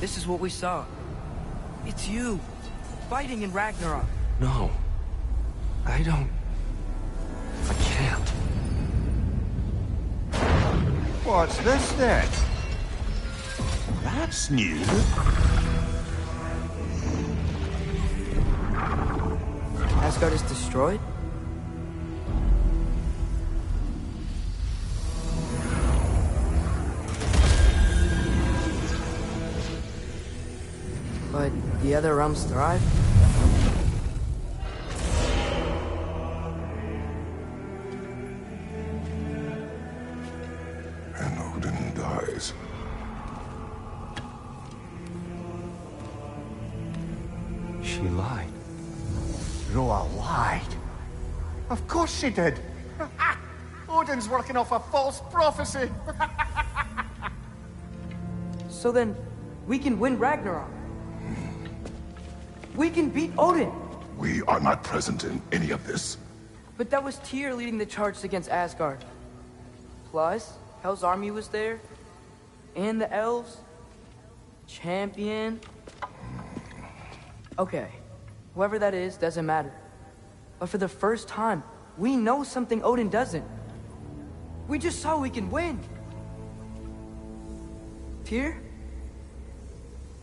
Speaker 1: This is what we saw. It's you, fighting in Ragnarok.
Speaker 8: No. I can't.
Speaker 5: What's this then? That's new.
Speaker 1: Asgard is destroyed? But the other realms thrive?
Speaker 4: And Odin dies.
Speaker 8: She lied.
Speaker 5: Groa lied. Of course she did. Odin's working off a false prophecy.
Speaker 1: So then, we can win Ragnarok. We can beat Odin.
Speaker 4: We are not present in any of this.
Speaker 1: But that was Tyr leading the charge against Asgard. Plus, Hell's army was there. And the elves. Champion. Okay. Whoever that is, doesn't matter. But for the first time, we know something Odin doesn't. We just saw we can win. Tyr?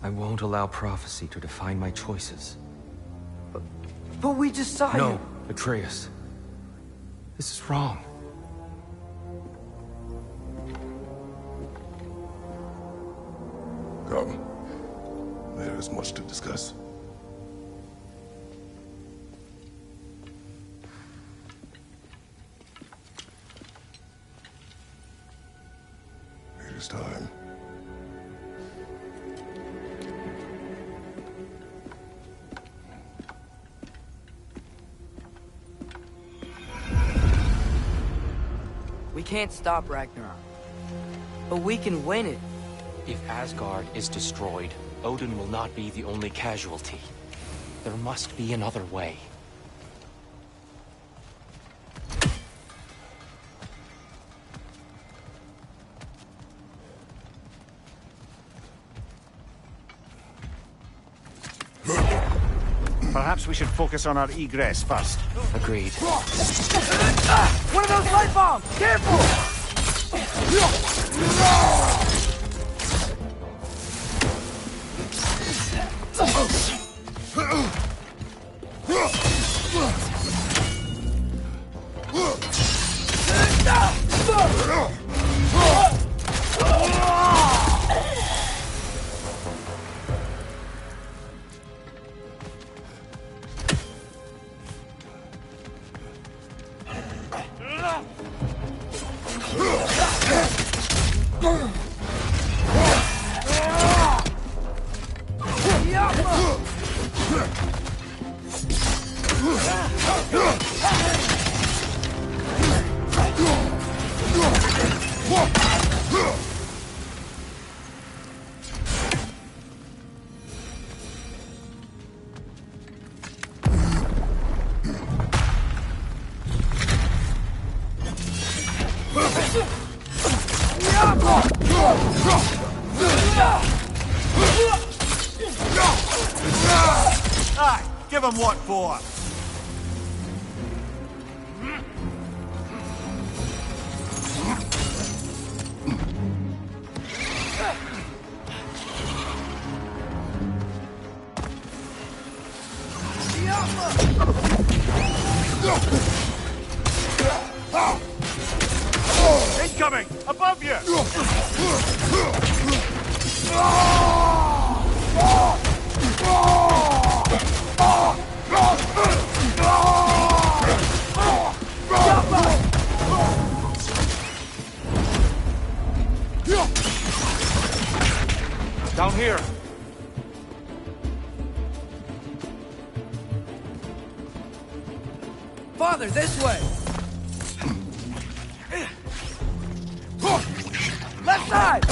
Speaker 8: I won't allow prophecy to define my choices.
Speaker 1: But we just saw
Speaker 8: No,
Speaker 1: you.
Speaker 8: Atreus. This is wrong.
Speaker 4: Come. There is much to discuss. takes time.
Speaker 1: We can't stop Ragnarok, but we can win it.
Speaker 8: If Asgard is destroyed, Odin will not be the only casualty. There must be another way.
Speaker 5: Perhaps we should focus on our egress first.
Speaker 8: Agreed.
Speaker 1: One of those light bombs! Careful!
Speaker 5: Aye, give him what for. Incoming! Above you!
Speaker 8: Down here.
Speaker 1: Father, this way! Left side!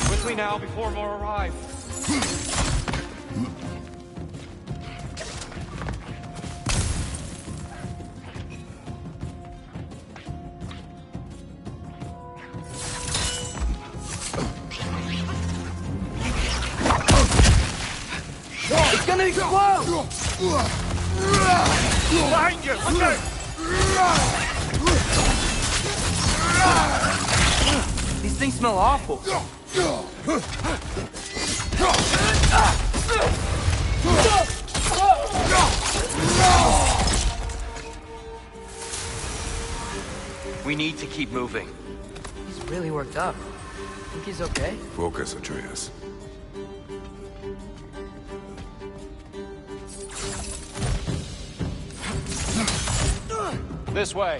Speaker 8: Quickly now, before more arrive.
Speaker 1: It's gonna explode!
Speaker 5: Behind you! Look out!
Speaker 1: These things smell awful.
Speaker 8: We need to keep moving.
Speaker 1: He's really worked up. Think he's okay?
Speaker 4: Focus, Atreus.
Speaker 8: This way.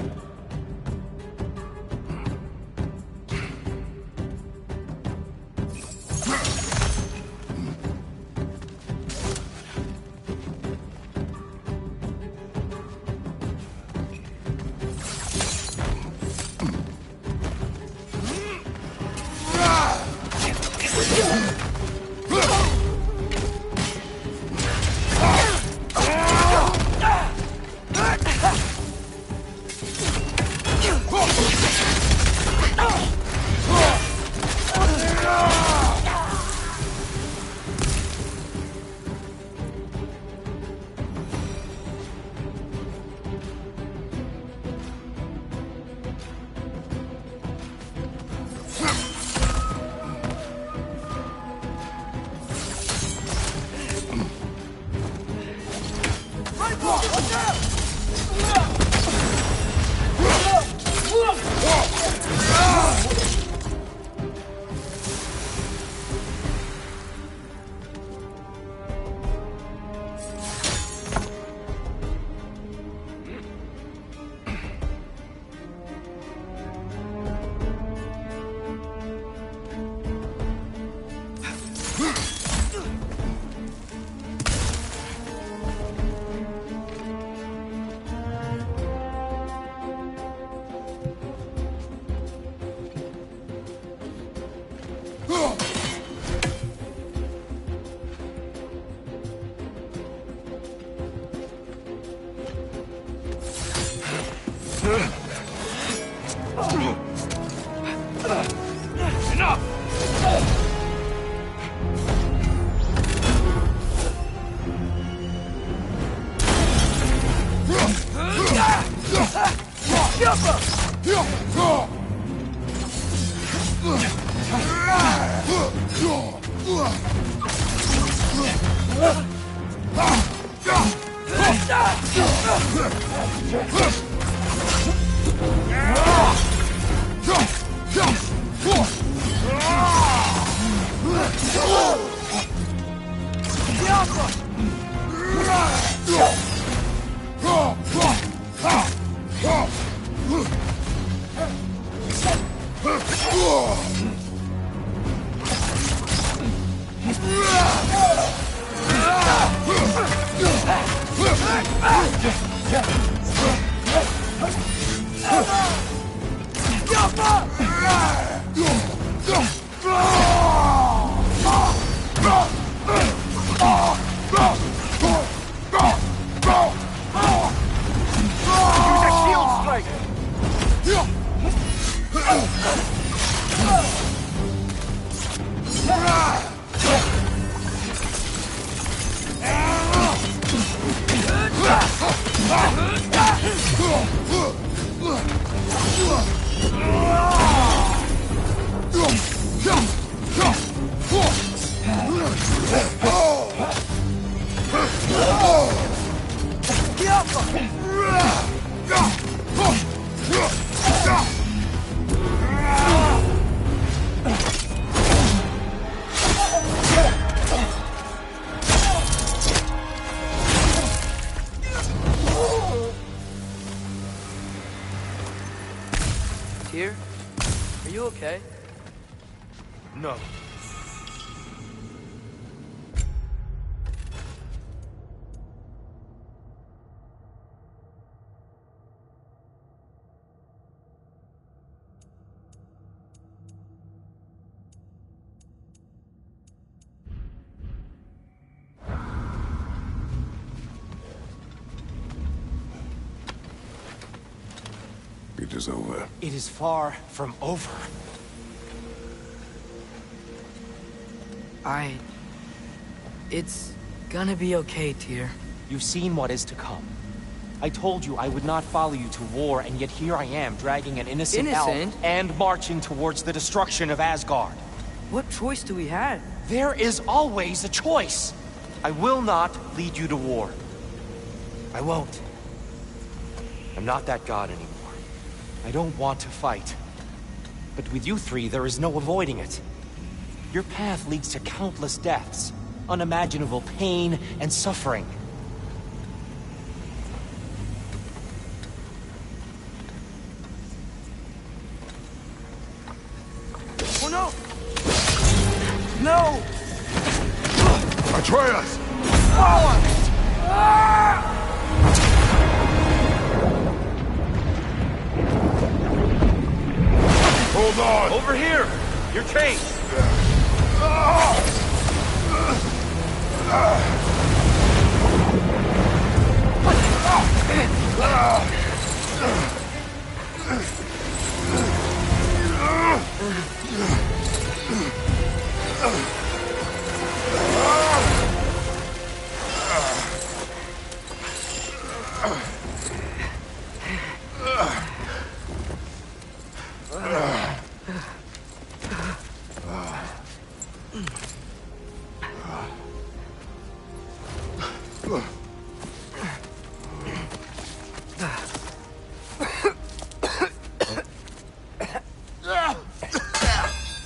Speaker 1: Tyr, are you okay?
Speaker 2: No.
Speaker 4: It is over.
Speaker 9: It is far from over.
Speaker 1: It's gonna be okay, Tyr.
Speaker 9: You've seen what is to come. I told you I would not follow you to war, and yet here I am, dragging an innocent elf and marching towards the destruction of Asgard.
Speaker 1: What choice do we have?
Speaker 9: There is always a choice. I will not lead you to war. I won't. I'm not that god anymore. I don't want to fight. But with you three, there is no avoiding it. Your path leads to countless deaths, unimaginable pain and suffering.
Speaker 1: Oh no! No!
Speaker 4: Atreus! Hold on!
Speaker 2: Over here! Your case!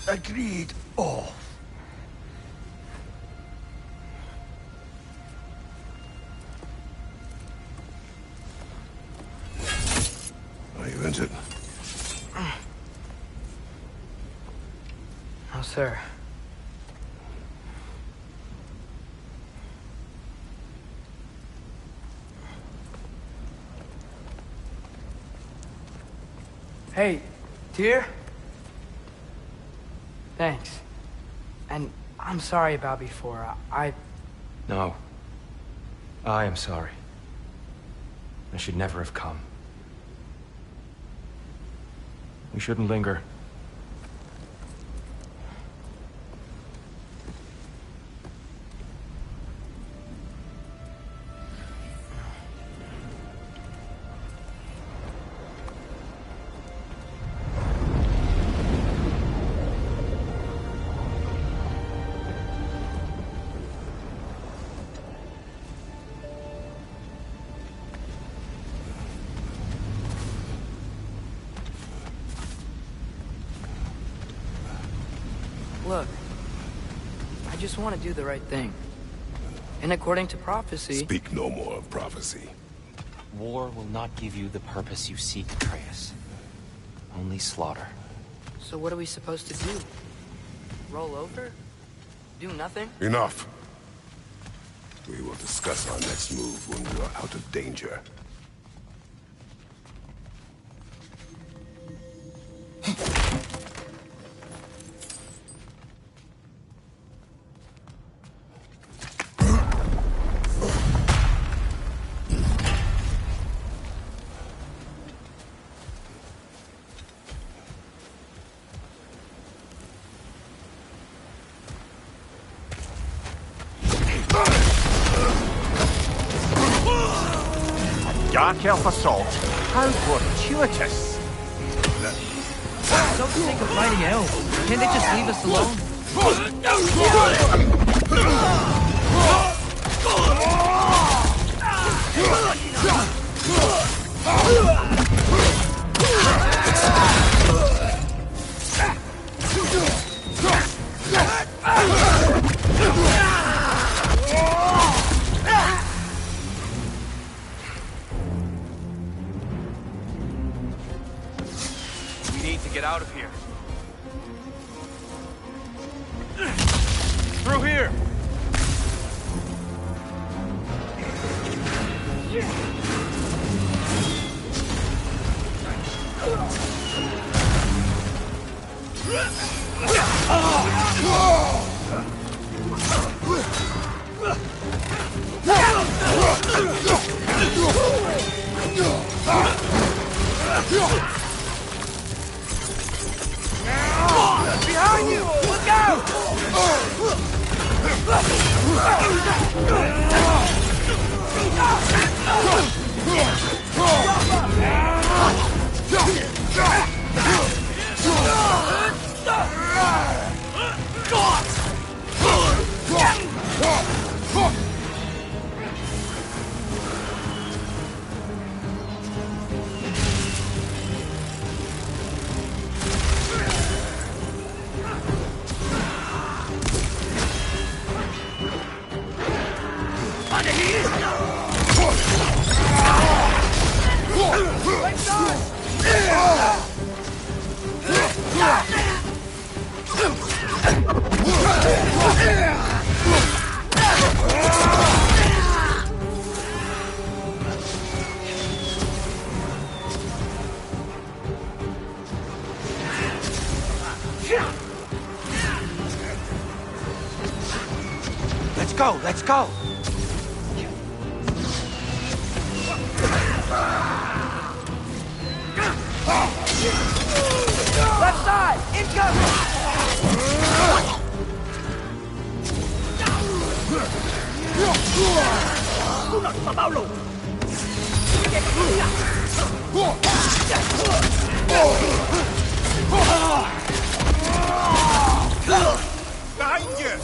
Speaker 4: Agreed. Oh. Are you injured?
Speaker 1: No, sir. Hey, Tyr? Thanks. And I'm sorry about before.
Speaker 8: No. I am sorry. I should never have come.
Speaker 9: We shouldn't linger.
Speaker 1: Look, I just want to do the right thing. And according to prophecy...
Speaker 4: Speak no more of prophecy.
Speaker 8: War will not give you the purpose you seek, Atreus. Only slaughter.
Speaker 1: So what are we supposed to do? Roll over? Do nothing?
Speaker 4: Enough. We will discuss our next move when we are out of danger.
Speaker 5: Dark Elf assault. How fortuitous.
Speaker 1: I'm so sick of fighting elves. Can't they just leave us alone?
Speaker 8: We need to get out of here. Through here!
Speaker 1: Behind you! Look out!
Speaker 9: Let's go, let's go!
Speaker 1: Left side! Incoming!
Speaker 6: Behind you!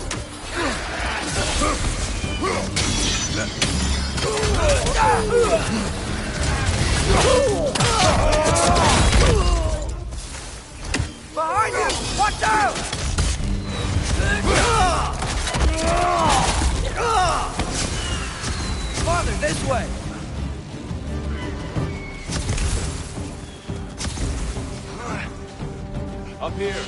Speaker 1: Behind you! Watch out! Father, this way!
Speaker 8: Up here.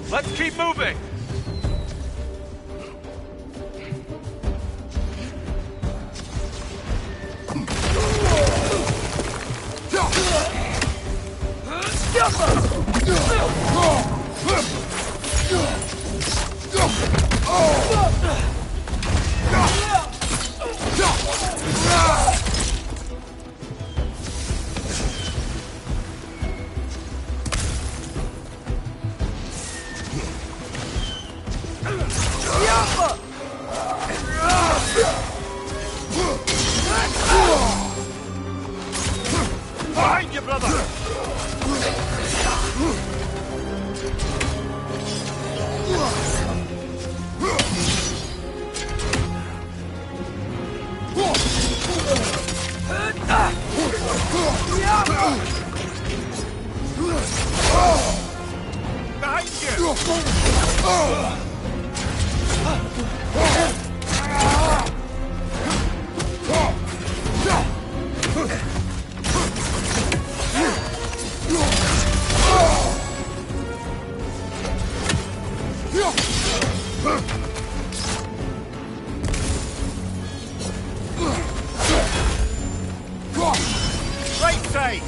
Speaker 8: Let's keep moving!
Speaker 1: Jump!
Speaker 6: Behind you, brother! Behind you! Right side!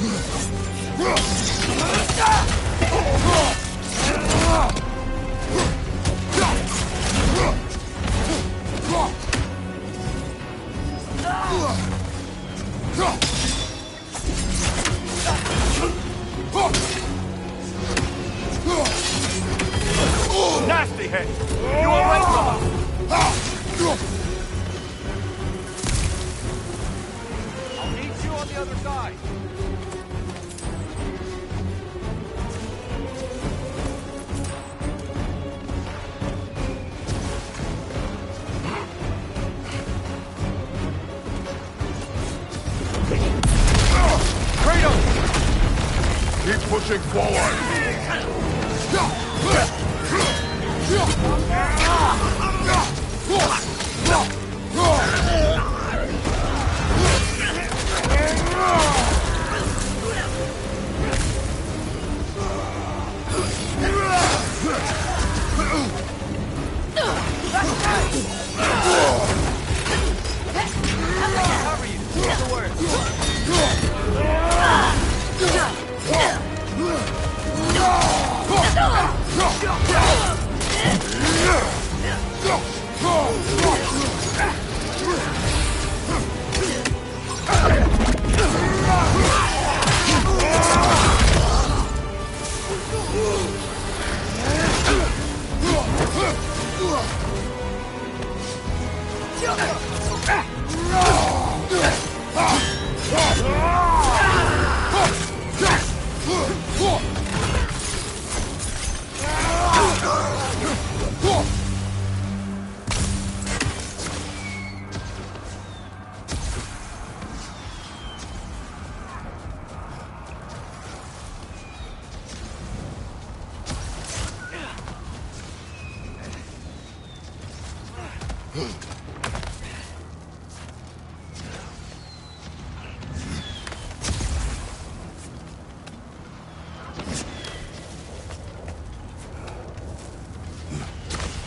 Speaker 6: Nasty hit! You alright, brother? I'll need you on the other side. Kratos!
Speaker 4: Keep pushing forward!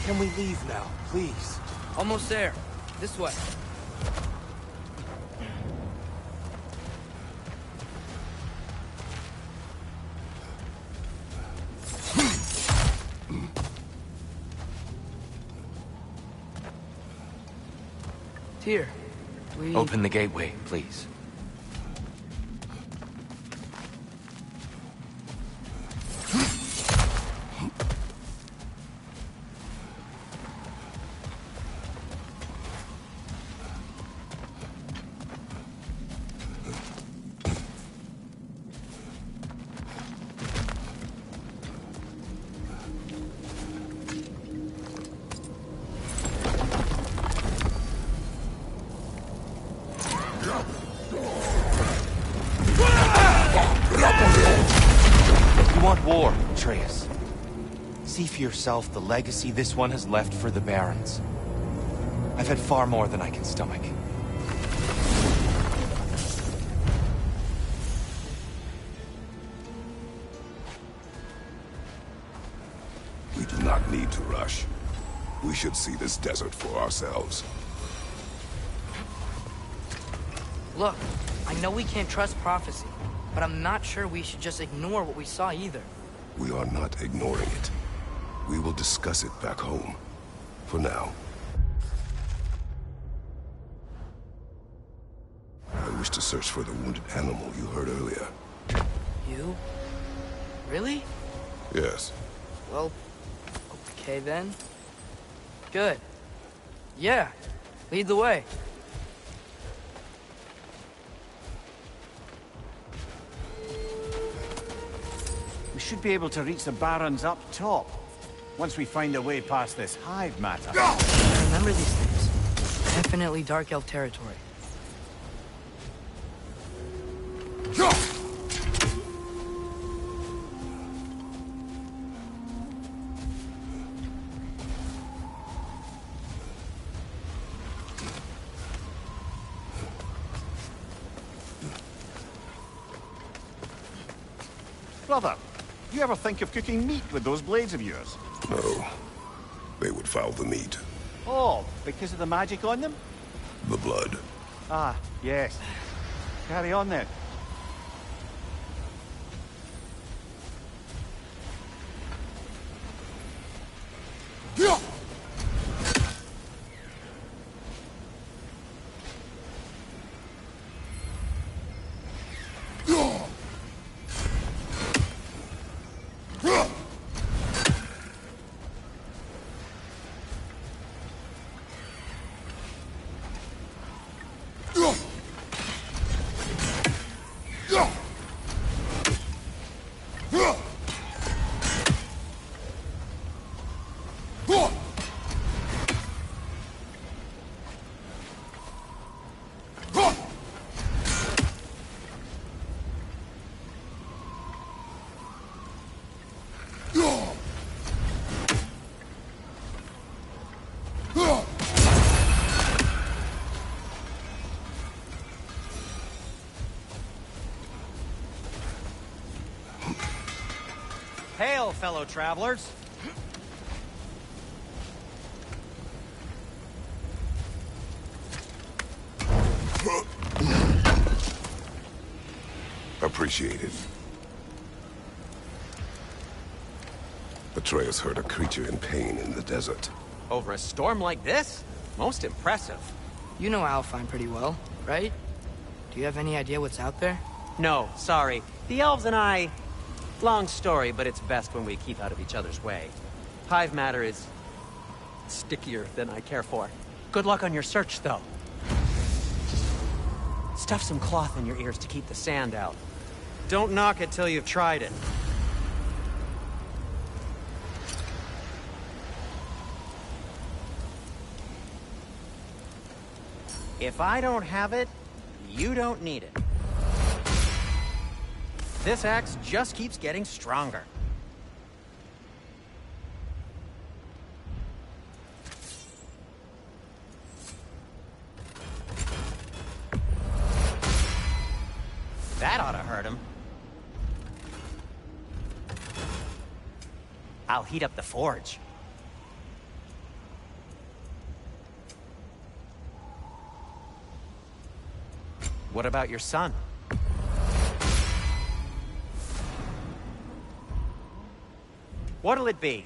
Speaker 9: Can we leave now, please?
Speaker 1: Almost there. This way. Tyr, we...
Speaker 8: Open the gateway, please. You want war, Atreus. See for yourself the legacy this one has left for the Barons. I've had far more than I can stomach.
Speaker 4: We do not need to rush. We should see this desert for ourselves.
Speaker 1: Look, I know we can't trust prophecy, but I'm not sure we should just ignore what we saw either.
Speaker 4: We are not ignoring it. We will discuss it back home. For now. I wish to search for the wounded animal you heard earlier.
Speaker 1: You? Really?
Speaker 4: Yes.
Speaker 1: Well, okay then. Good. Yeah, lead the way.
Speaker 5: We should be able to reach the Barrens up top, once we find a way past this hive matter.
Speaker 1: I remember these things. Definitely Dark Elf territory.
Speaker 5: Brother, you ever think of cooking meat with those blades of yours?
Speaker 4: No. They would foul the meat.
Speaker 5: Oh, because of the magic on them?
Speaker 4: The blood.
Speaker 5: Ah, yes. Carry on then.
Speaker 10: Hail, fellow travelers.
Speaker 4: Appreciated. Atreus heard a creature in pain in the desert.
Speaker 10: Over a storm like this? Most impressive.
Speaker 1: You know Alfheim pretty well, right? Do you have any idea what's out there?
Speaker 10: No, sorry. The elves and I... Long story, but it's best when we keep out of each other's way. Hive matter is... stickier than I care for. Good luck on your search, though. Stuff some cloth in your ears to keep the sand out. Don't knock it till you've tried it. If I don't have it, you don't need it. This axe just keeps getting stronger. That ought to hurt him. I'll heat up the forge. What about your son? What'll it be?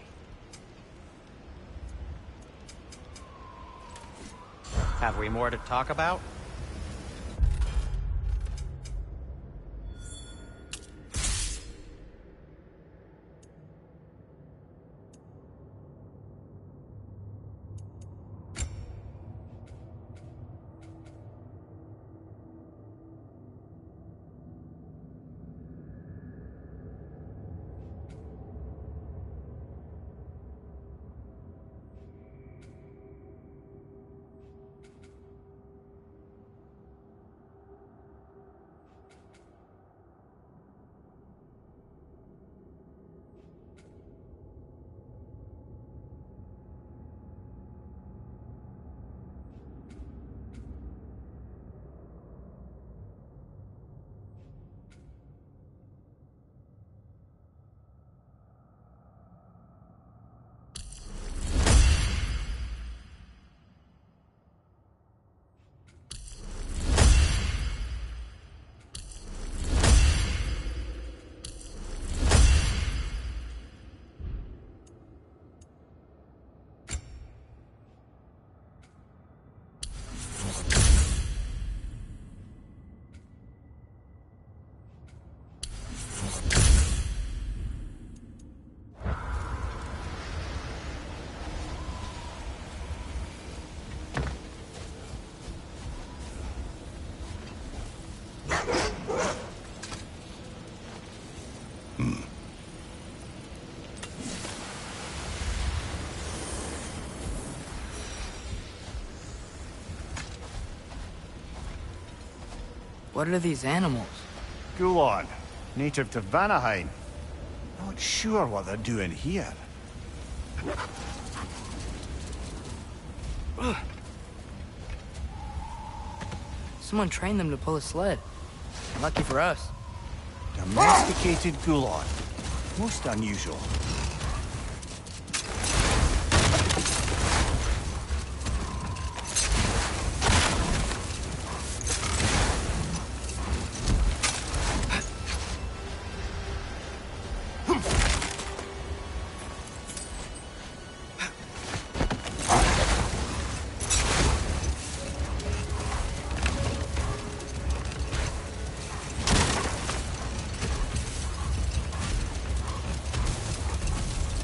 Speaker 10: Have we more to talk about?
Speaker 1: What are these animals?
Speaker 5: Gulon, native to Vanaheim. Not sure what they're doing here.
Speaker 1: Someone trained them to pull a sled. Lucky for us.
Speaker 5: Domesticated Gulon. Most unusual.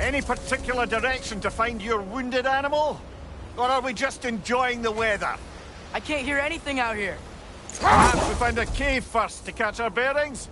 Speaker 5: Any particular direction to find your wounded animal? Or are we just enjoying the weather?
Speaker 1: I can't hear anything out here.
Speaker 5: Perhaps we find a cave first to catch our bearings?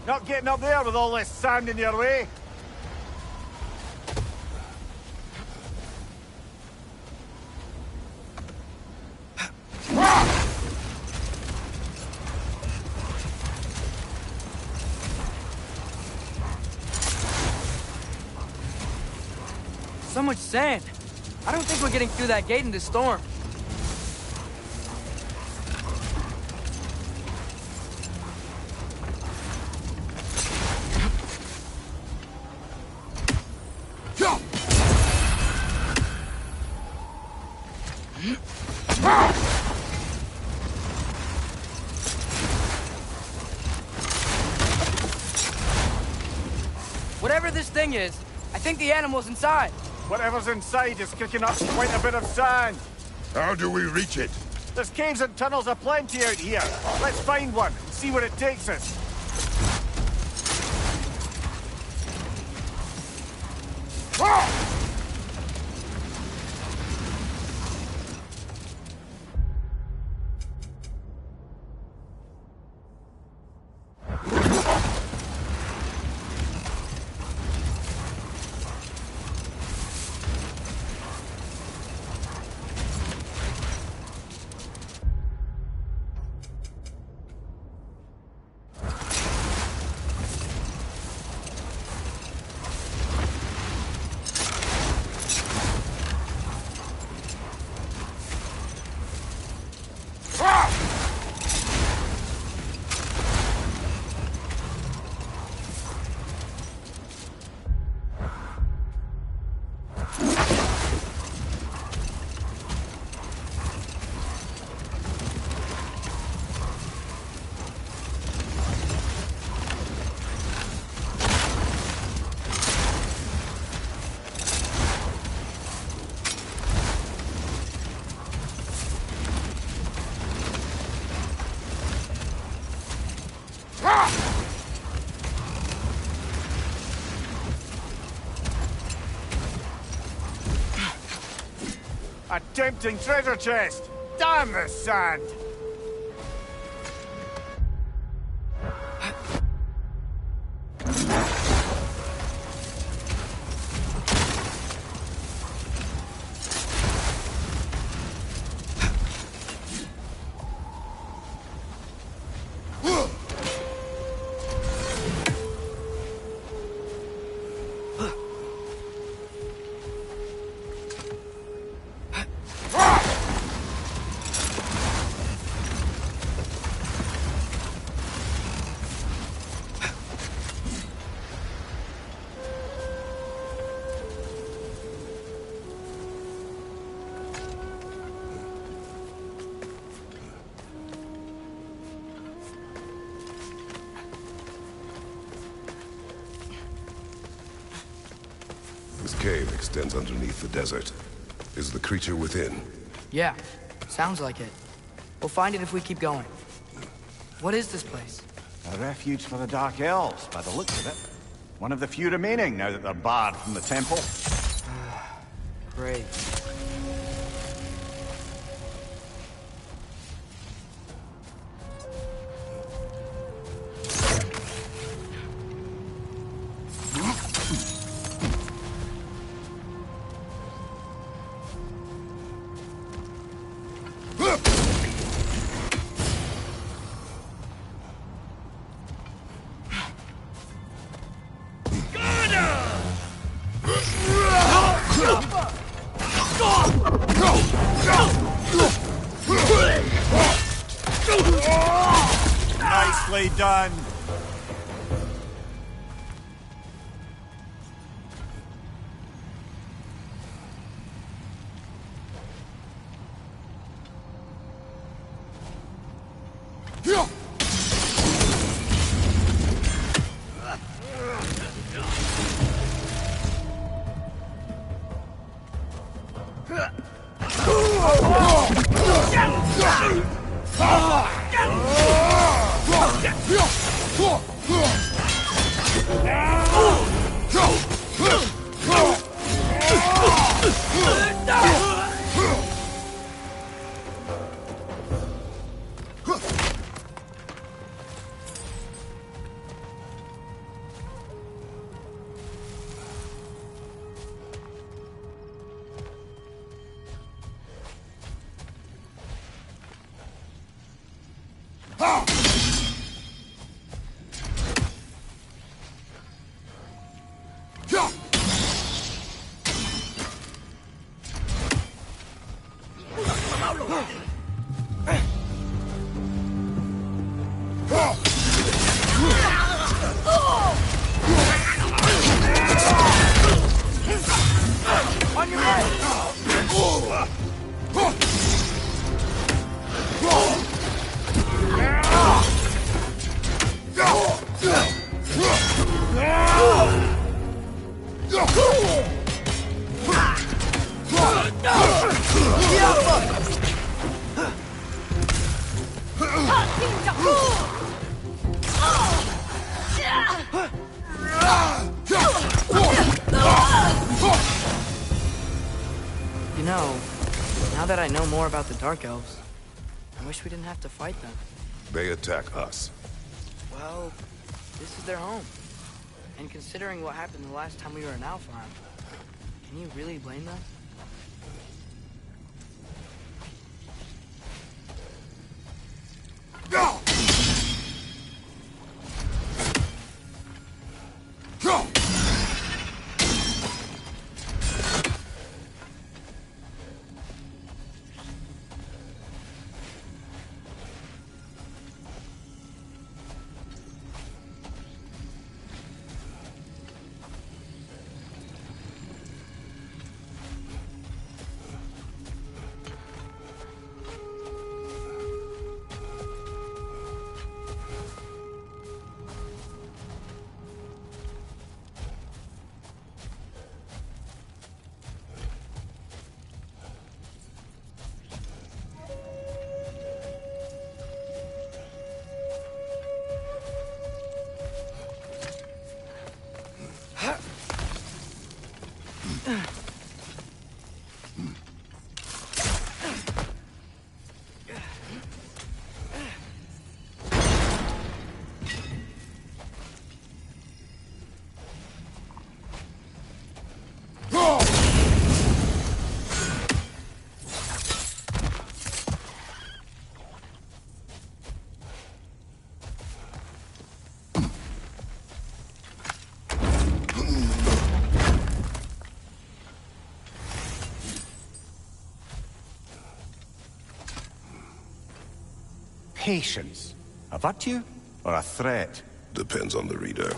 Speaker 5: Not getting up there with all this sand in your way.
Speaker 1: So much sand. I don't think we're getting through that gate in this storm. Whatever this thing is, I think the animal's inside.
Speaker 5: Whatever's inside is kicking up quite a bit of sand.
Speaker 4: How do we reach it?
Speaker 5: There's caves and tunnels aplenty out here. Let's find one and see where it takes us. A tempting treasure chest! Damn the sand!
Speaker 4: This cave extends underneath the desert. Is the creature within?
Speaker 1: Yeah, sounds like it. We'll find it if we keep going. What is this place?
Speaker 5: A refuge for the Dark Elves, by the looks of it. One of the few remaining now that they're barred from the temple.
Speaker 1: Great.
Speaker 5: Nicely done.
Speaker 1: You know, now that I know more about the Dark Elves, I wish we didn't have to fight them.
Speaker 4: They attack us.
Speaker 1: Well, this is their home. And considering what happened the last time we were in Alfheim, can you really blame them?
Speaker 4: Go! Go!
Speaker 5: Patience. A virtue or a threat?
Speaker 4: Depends on the reader.